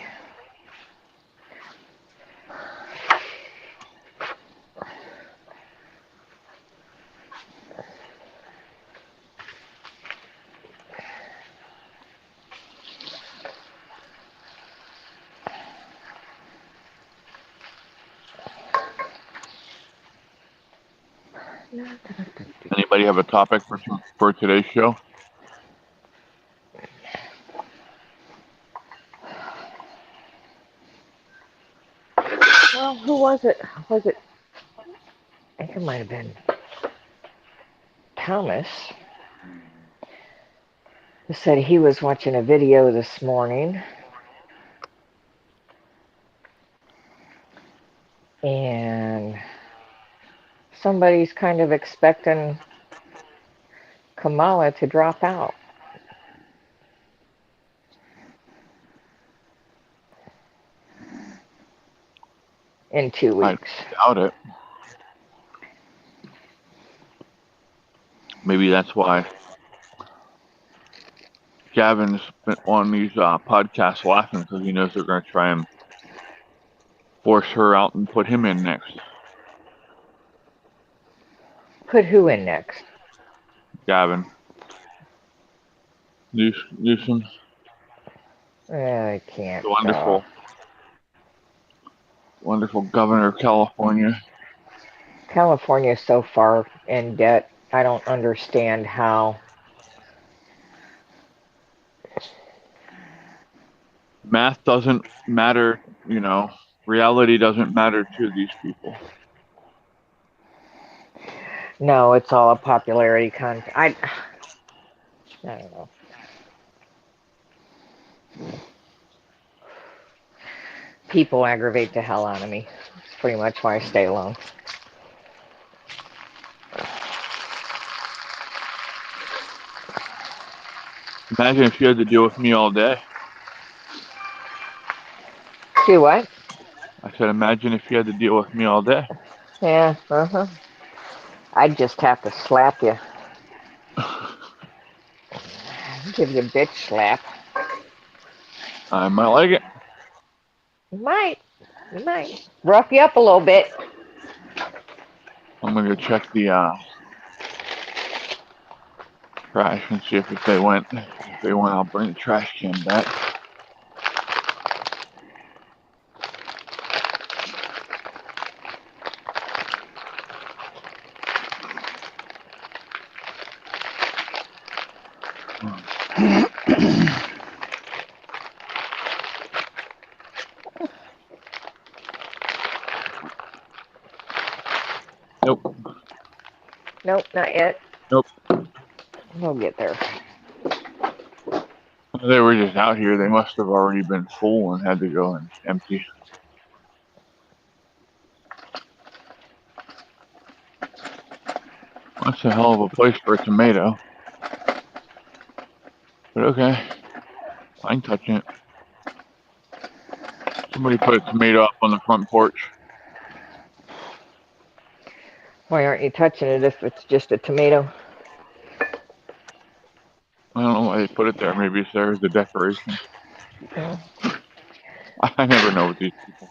Anybody have a topic for today's show? Well, who was it? Was it? I think it might have been Thomas. Who said he was watching a video this morning, and somebody's kind of expecting Kamala to drop out in 2 weeks. I doubt it. Maybe that's why Gavin's been on these podcasts laughing, because he knows they're going to try and force her out and put him in next. Put who in next? Gavin Newsom. I can't. The wonderful governor of California. California is so far in debt. I don't understand how. Math doesn't matter, reality doesn't matter to these people. No, it's all a popularity contest. I don't know. People aggravate the hell out of me. It's pretty much why I stay alone. Imagine if you had to deal with me all day. Do what? I said, imagine if you had to deal with me all day. Yeah, I'd just have to slap you. Give you a bitch slap. I might like it. You might. Rough you up a little bit. I'm going to go check the trash and see if they went. If they went, I'll bring the trash can back. Nope. Nope, not yet. Nope. We'll get there. They were just out here. They must have already been full and had to go and empty. That's a hell of a place for a tomato. But okay. I ain't touching it. Somebody put a tomato up on the front porch. Why aren't you touching it if it's just a tomato? I don't know why they put it there. Maybe it's there as a decoration. Yeah. I never know with these people.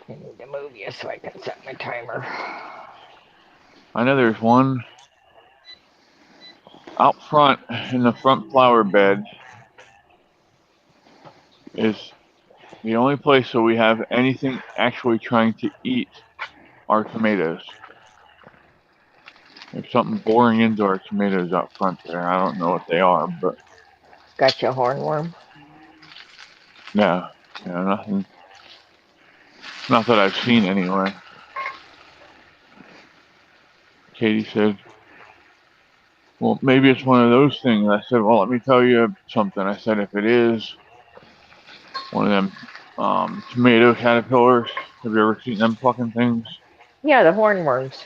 I need to move you so I can set my timer. I know there's one out front in the front flower bed is the only place that we have anything actually trying to eat our tomatoes. There's something boring into our tomatoes out front there. I don't know what they are, but Got you a hornworm? yeah, nothing. Not that I've seen anyway. Katie said, well, maybe it's one of those things. I said, well, let me tell you something. I said, if it is one of them tomato caterpillars, have you ever seen them fucking things? Yeah, the hornworms.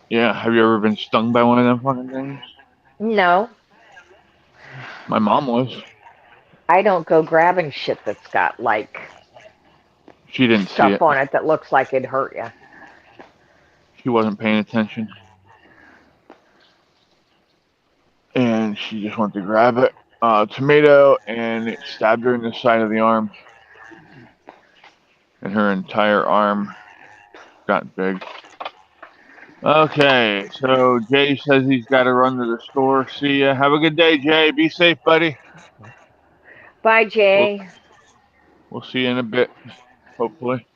Yeah, have you ever been stung by one of them fucking things? No, My mom was. I don't go grabbing shit that's got like She didn't see stuff it. on it that looks like it'd hurt you. She wasn't paying attention. And she just went to grab it. Tomato, and it stabbed her in the side of the arm. And her entire arm got big. Okay, so Jay says he's got to run to the store. See ya. Have a good day, Jay. Be safe, buddy. Bye, We'll, Jay. we'll see you in a bit, hopefully.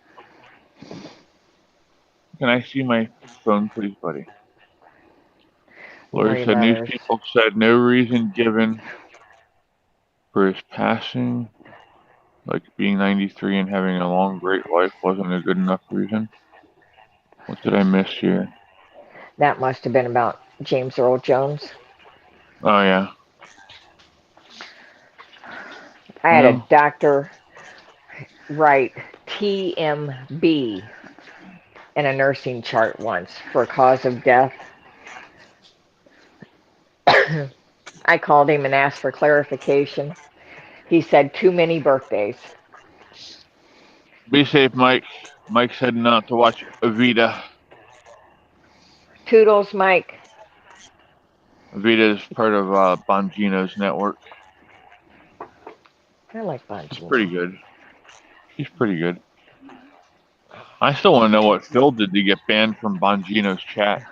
Can I see my phone, please, buddy? Lawyer Worry said about news her. people said no reason given for his passing, like being 93 and having a long, great life wasn't a good enough reason. What did I miss here? That must have been about James Earl Jones. Oh, yeah. I had a Well, doctor write TMB in a nursing chart once for cause of death. I called him and asked for clarification. He said too many birthdays. be safe, Mike. Mike's heading out to watch Evita. Toodles, Mike. Evita is part of Bongino's network. I like She's pretty Bongino. good. She's pretty good. I still want to know what Phil did to get banned from Bongino's chat.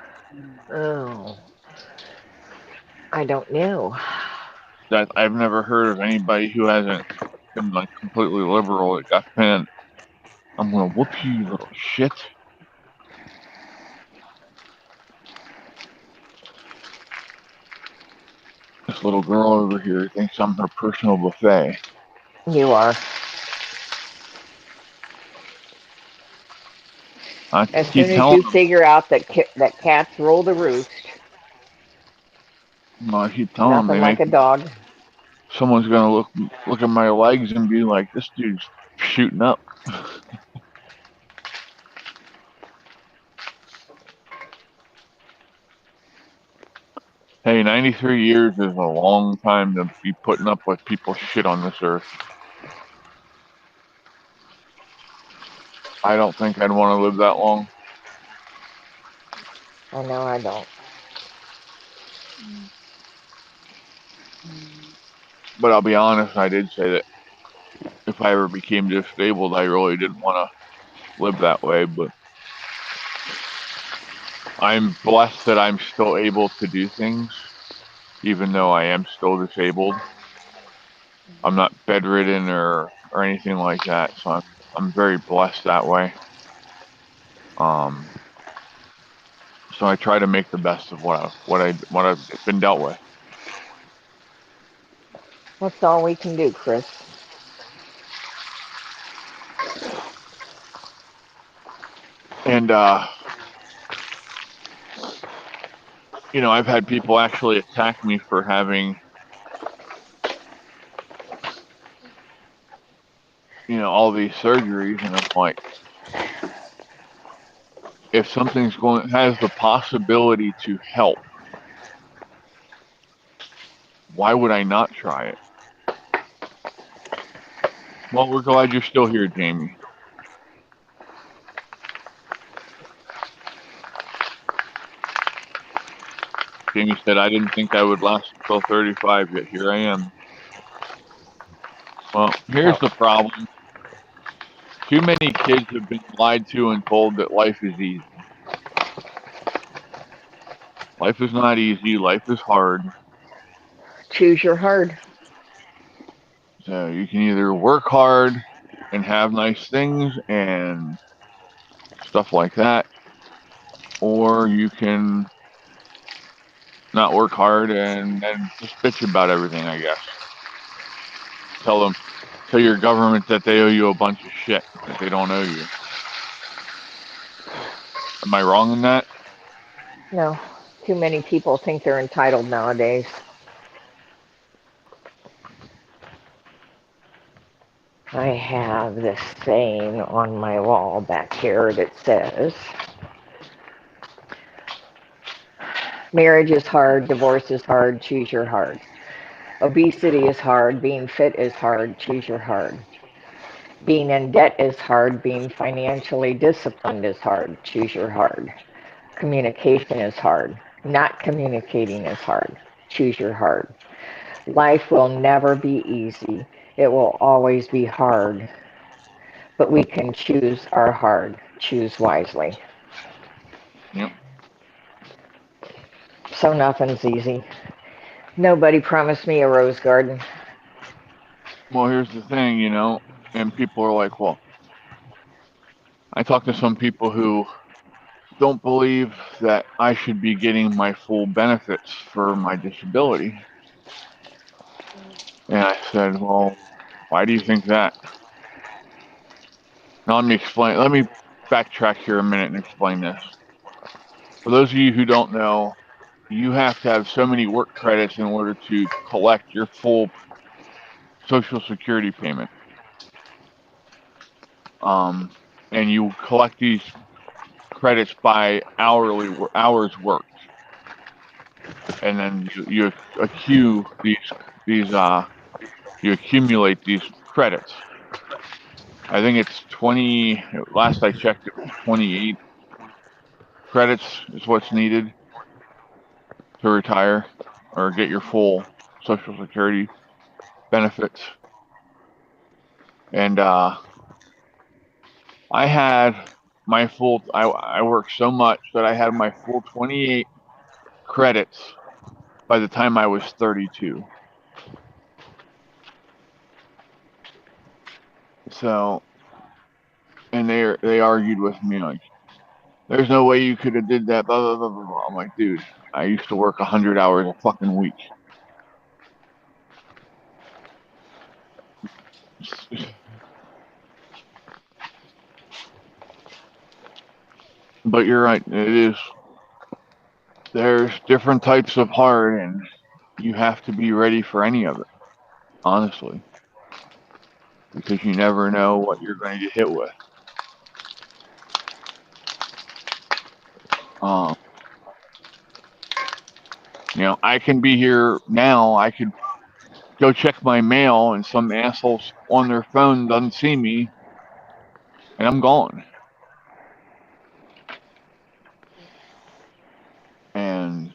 Oh, I don't know. That I've never heard of anybody who hasn't been like completely liberal that got banned. I'm gonna whoop you, you little shit. This little girl over here thinks I'm her personal buffet. You are. I As keep soon as telling you them. figure out that cats roll the roost, I keep telling them nothing they like make. a dog. Someone's gonna look at my legs and be like, "This dude's shooting up." Hey, 93 years is a long time to be putting up with people's shit on this earth. I don't think I'd want to live that long. Oh no, I don't. But I'll be honest, I did say that if I ever became disabled, I really didn't want to live that way. But I'm blessed that I'm still able to do things, even though I am still disabled. I'm not bedridden or anything like that, so I'm very blessed that way. Um, so I try to make the best of what I've been dealt with. That's all we can do, Chris. And I've had people actually attack me for having all these surgeries, and I'm like, if something's has the possibility to help, why would I not try it? Well, we're glad you're still here, Jamie. Jamie said, I didn't think I would last until 35, yet here I am. Well, here's Oh, the problem. Too many kids have been lied to and told that life is easy. Life is not easy. Life is hard. choose your hard. So you can either work hard and have nice things and stuff like that, or you can not work hard and just bitch about everything, I guess. Tell your government that they owe you a bunch of shit that they don't owe you. Am I wrong in that? No, too many people think they're entitled nowadays. I have this saying on my wall back here that says, marriage is hard, divorce is hard, choose your hard. Obesity is hard, being fit is hard, choose your hard. Being in debt is hard. Being financially disciplined is hard. Choose your hard. Communication is hard. Not communicating is hard. Choose your hard. Life will never be easy. It will always be hard. But we can choose our hard. Choose wisely. Yep. So nothing's easy. Nobody promised me a rose garden. Well, here's the thing, and people are like, well, I talk to some people who don't believe that I should be getting my full benefits for my disability. And I said, well, why do you think that? Now let me backtrack here a minute and explain this. For those of you who don't know, you have to have so many work credits in order to collect your full Social Security payment. And you collect these credits by hours worked, and then you these you accumulate these credits. I think it's 20. Last I checked, it was 28 credits is what's needed to retire or get your full Social Security benefits. And I had my full. I worked so much that I had my full 28 credits by the time I was 32. So, and they argued with me like, "There's no way you could have did that." Blah blah blah blah blah. I'm like, dude, I used to work 100 hours a fucking week. But you're right. It is. There's different types of hard, and you have to be ready for any of it, honestly, because you never know what you're going to get hit with. Um, I can be here now. I could go check my mail, and some assholes on their phone doesn't see me, and I'm gone. And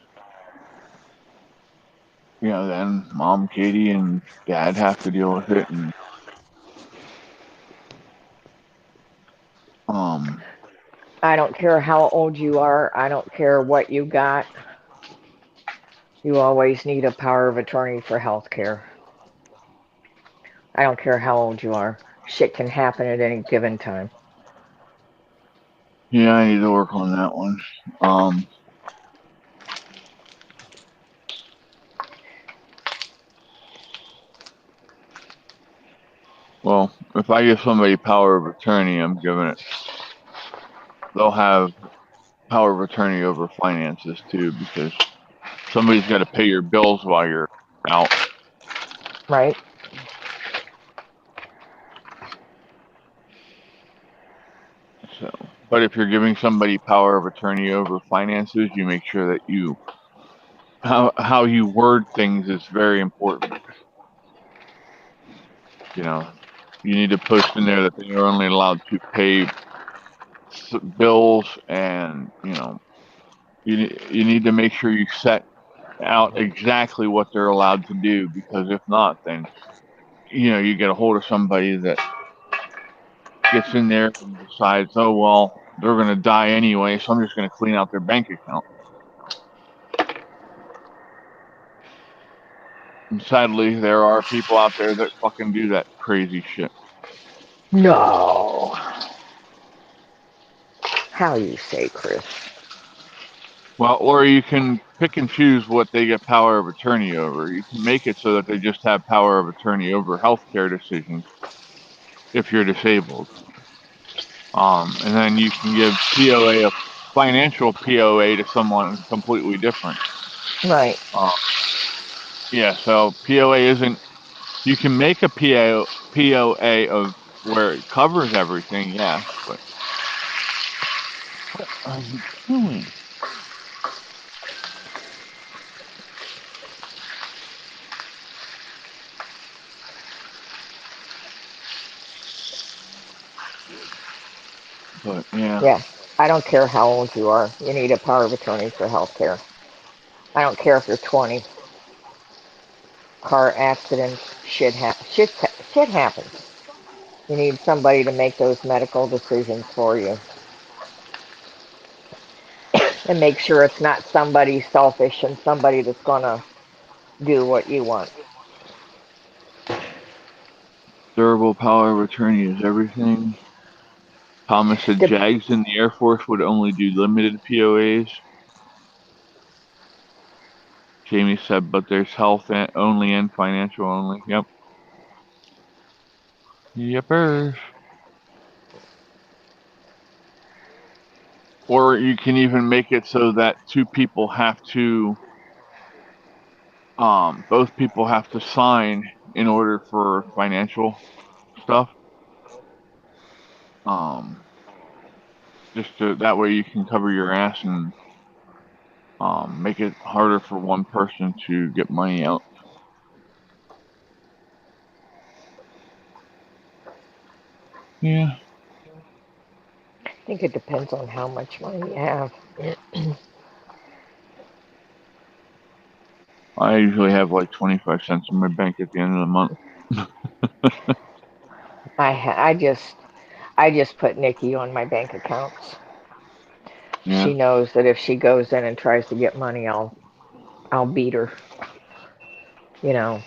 then Mom, Katie, and Dad have to deal with it, and um, I don't care how old you are. I don't care what you got. You always need a power of attorney for health care. I don't care how old you are. Shit can happen at any given time. yeah, I need to work on that one. Um, well, if I give somebody power of attorney, I'm giving it. They'll have power of attorney over finances too, because somebody's got to pay your bills while you're out. Right? So, but if you're giving somebody power of attorney over finances, you make sure that how you word things is very important. You know, you need to post in there that they are only allowed to pay bills, and you need to make sure you set out exactly what they're allowed to do, because if not, then you get a hold of somebody that gets in there and decides, oh well, they're going to die anyway, so I'm just going to clean out their bank account. And sadly, there are people out there that fucking do that crazy shit. No. How you say, Chris? Well, or you can pick and choose what they get power of attorney over. You can make it so that they just have power of attorney over healthcare decisions if you're disabled. And then you can give POA a financial POA to someone completely different. Right. Yeah, so POA isn't. You can make a POA of where it covers everything, yes, but what are you doing? But yeah, Yeah. I don't care how old you are. You need a power of attorney for health care. I don't care if you're 20. Car accidents, shit happens. You need somebody to make those medical decisions for you and make sure it's not somebody selfish and somebody that's going to do what you want. durable power of attorney is everything. Thomas said De- JAGs in the Air Force would only do limited POAs. Jamie said, but there's health only and financial only. Yep. Yepers. Or you can even make it so that two people have to, both people have to sign in order for financial stuff. Um, just to, that way you can cover your ass and make it harder for one person to get money out. Yeah, I think it depends on how much money you have. I usually have like 25 cents in my bank at the end of the month. I just put Nikki on my bank accounts. Yeah, She knows that if she goes in and tries to get money, I'll beat her. You know.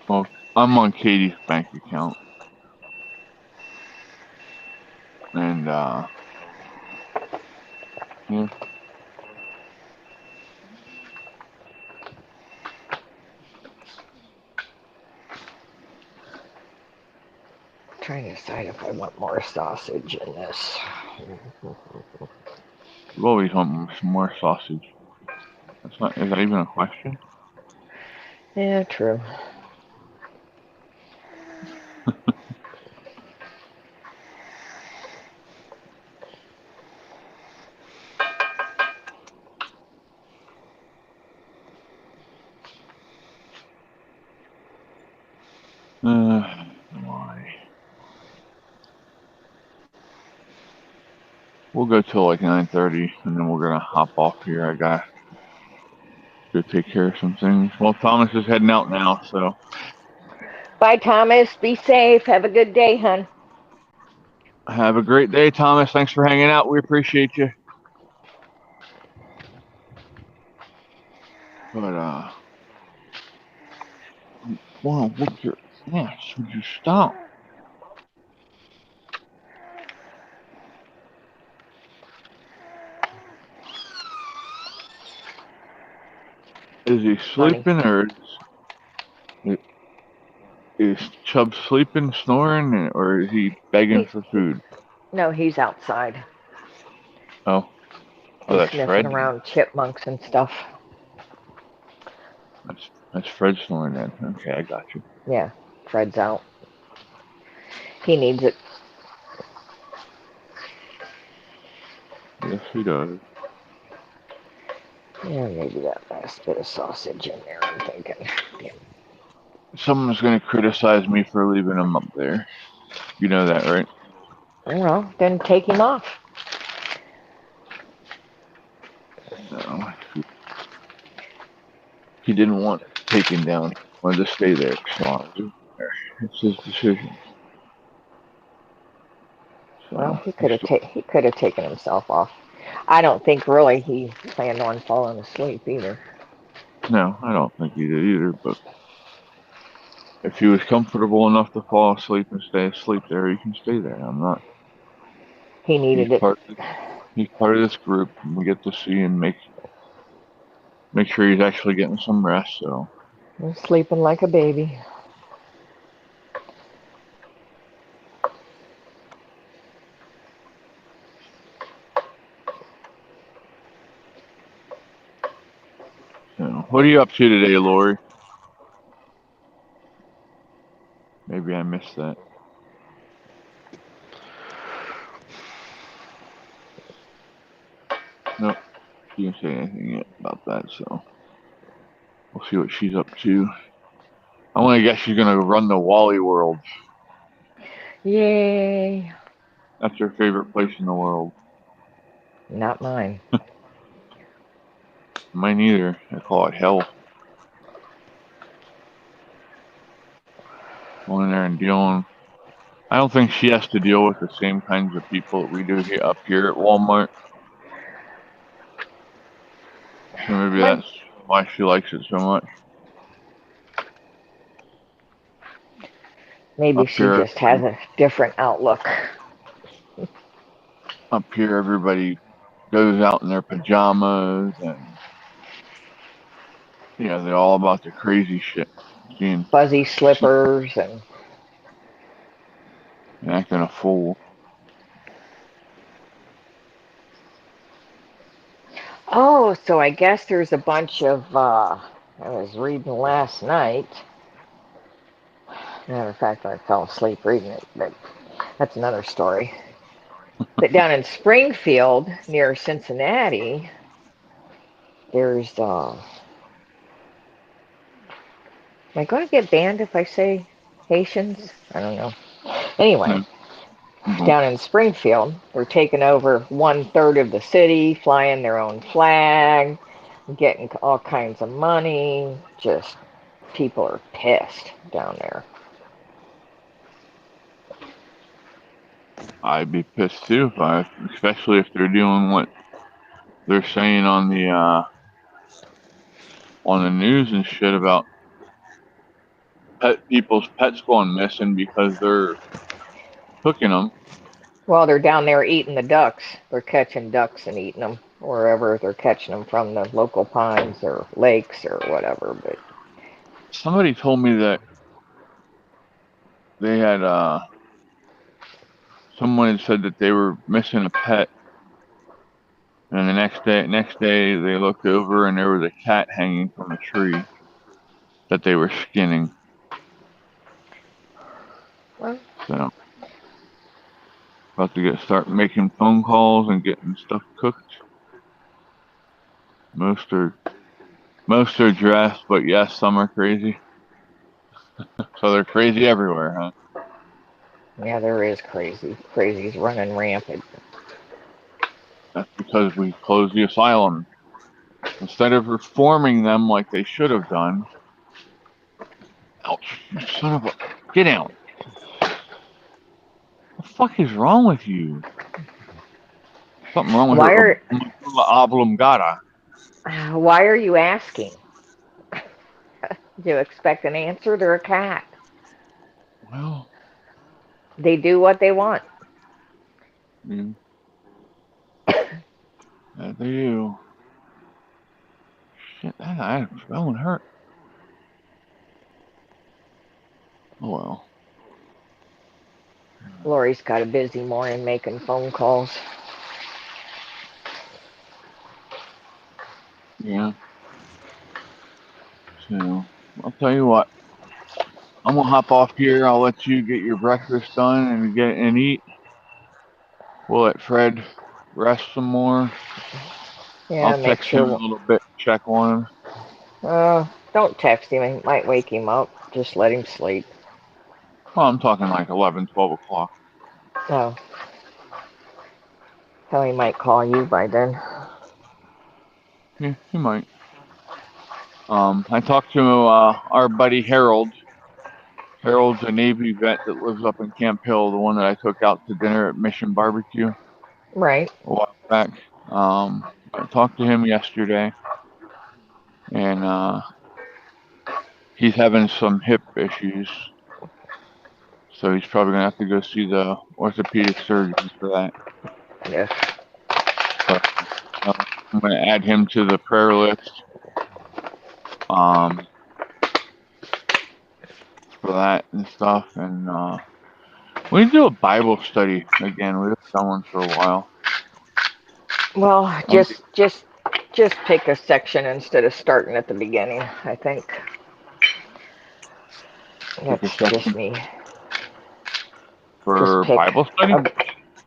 well, I'm on Katie's bank account, and yeah, Trying to decide if I want more sausage in this. I've always want some more sausage. That's not, is that even a question? Yeah, true. Why? We'll go till like 9:30, and then we're gonna hop off here. I gotta go take care of some things. Well, Thomas is heading out now, so Bye, Thomas. Be safe. Have a good day, hun. have a great day, Thomas. Thanks for hanging out. We appreciate you. But wanna whoop your ass? Would you stop? Is he Funny. sleeping or is Chubb sleeping, snoring, or is he begging He, for food? no, he's outside. Oh, oh, He's that's sniffing Fred. around chipmunks and stuff. That's Fred snoring then. Okay, I got you. Yeah, Fred's out. He needs it. Yes, he does. Yeah, maybe that last bit of sausage in there, I'm thinking. Damn. Someone's gonna criticize me for leaving him up there. You know that, right? Well, then take him off. No, he didn't want taken down. He wanted to stay there, so I'll leave him there. It's his decision. Well, So he's still. he could have taken himself off. I don't think really he planned on falling asleep either. No, I don't think he did either. But if he was comfortable enough to fall asleep and stay asleep there, he can stay there. I'm not. He He's needed it. part. He's part of this group, and we get to see and make sure he's actually getting some rest. So, He's sleeping like a baby. what are you up to today, Lori? Maybe I missed that. Nope, she didn't say anything yet about that. So we'll see what she's up to. I want to guess she's gonna run the Wally World. Yay. That's your favorite place in the world. Not mine. Mine either. I call it hell. Going there and dealing. I don't think she has to deal with the same kinds of people that we do here up here at Walmart. So maybe My, that's why she likes it so much. maybe Up she here, just has a different outlook. everybody goes out in their pajamas and they're all about the crazy shit. Seeing Fuzzy slippers and acting a fool. oh, so I guess there's a bunch of I was reading last night. Matter of fact, I fell asleep reading it, but that's another story. But down in Springfield, near Cincinnati, there's am I going to get banned if I say Haitians? I don't know. Anyway, No, you won't. down in Springfield, they're taking over 1/3 of the city, flying their own flag, getting all kinds of money. Just people are pissed down there. I'd be pissed too especially if they're doing what they're saying on the news and shit about people's pets going missing because they're cooking them. Well, they're down there eating the ducks. They're catching ducks and eating them wherever they're catching them from, the local ponds or lakes or whatever. But Somebody told me that they had someone had said that they were missing a pet, and the next day they looked over and there was a cat hanging from a tree that they were skinning. well, So about to start making phone calls and getting stuff cooked. Most are most are dressed, but yes, some are crazy. So they're crazy everywhere, huh? yeah, there is crazy. Crazy's running rampant. That's because we closed the asylum. Instead of reforming them like they should have done. Ouch, you son of a... Get out. What the fuck is wrong with you? Something wrong with Why her are oblongata. why are you asking? Do you expect an answer? They're a cat. Well, They do what they want. yeah, that they do. Shit, that one hurt. Oh well. Lori's got a busy morning making phone calls. Yeah. So I'll tell you what. I'm gonna hop off here. I'll let you get your breakfast done and get and eat. We'll let Fred rest some more. I'll Yeah, make text him a sure. little bit, check on him. Don't text him. It might wake him up. Just let him sleep. Well, I'm talking like 11, 12 o'clock. Oh, hell, he might call you by then. Yeah, he might. I talked to our buddy Harold. Harold's a Navy vet that lives up in Camp Hill, the one that I took out to dinner at Mission Barbecue a Right. while back. I talked to him yesterday, and he's having some hip issues, so he's probably gonna have to go see the orthopedic surgeon for that. Yeah. So I'm gonna add him to the prayer list um, for that and stuff, and we need to do a Bible study again. We've done one for a while. Well, One just pick a section instead of starting at the beginning. I think pick a that's just section me. Just for pick Bible study. a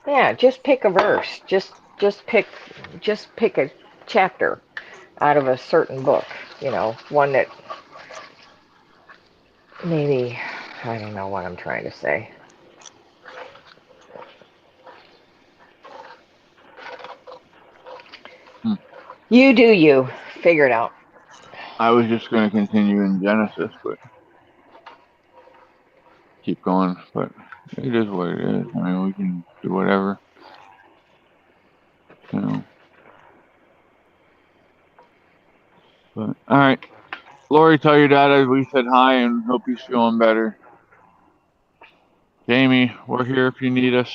yeah. Just pick a verse. Just pick a chapter out of a certain book. One that maybe I don't know what I'm trying to say. You do you. Figure it out. I was just going to continue in Genesis, but keep going. But it is what it is. I mean, we can do whatever. So, but all right, Lori, tell your dad we said hi and hope he's feeling better. Jamie, we're here if you need us.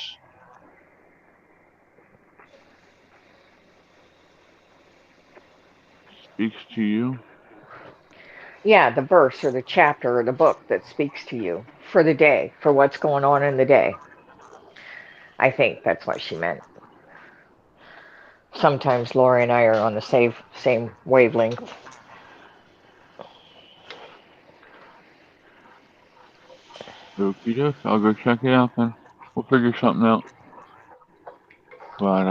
Speaks to you. Yeah, the verse or the chapter or the book that speaks to you for the day, for what's going on in the day. I think that's what she meant. Sometimes Lori and I are on the same wavelength. Okie doke. I'll go check it out then. We'll figure something out. But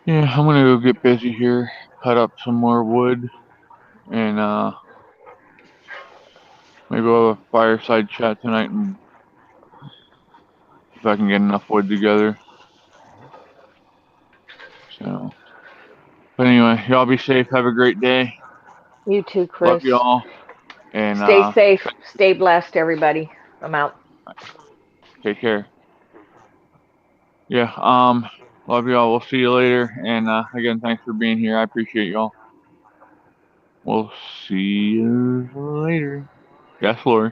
yeah, I'm gonna go get busy here, cut up some more wood, and maybe we'll have a fireside chat tonight and if I can get enough wood together. So, but anyway, y'all be safe. Have a great day. You too, Love Chris. y'all, and Stay safe. Stay blessed, everybody. I'm out. take care. Yeah, love y'all. We'll see you later. And again, thanks for being here. I appreciate y'all. We'll see you later. Yes, Lori.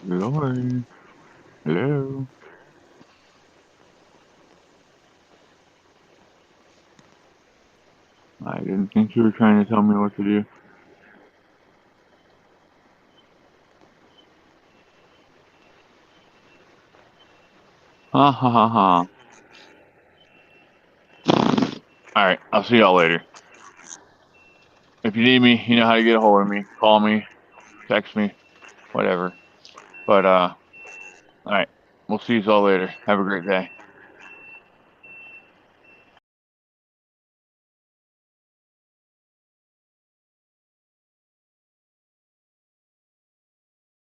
Lori. Hello. I didn't think you were trying to tell me what to do. Ha ha ha ha. Alright, I'll see y'all later. If you need me, you know how to get a hold of me. Call me, text me, whatever. But alright. We'll see you all later. Have a great day.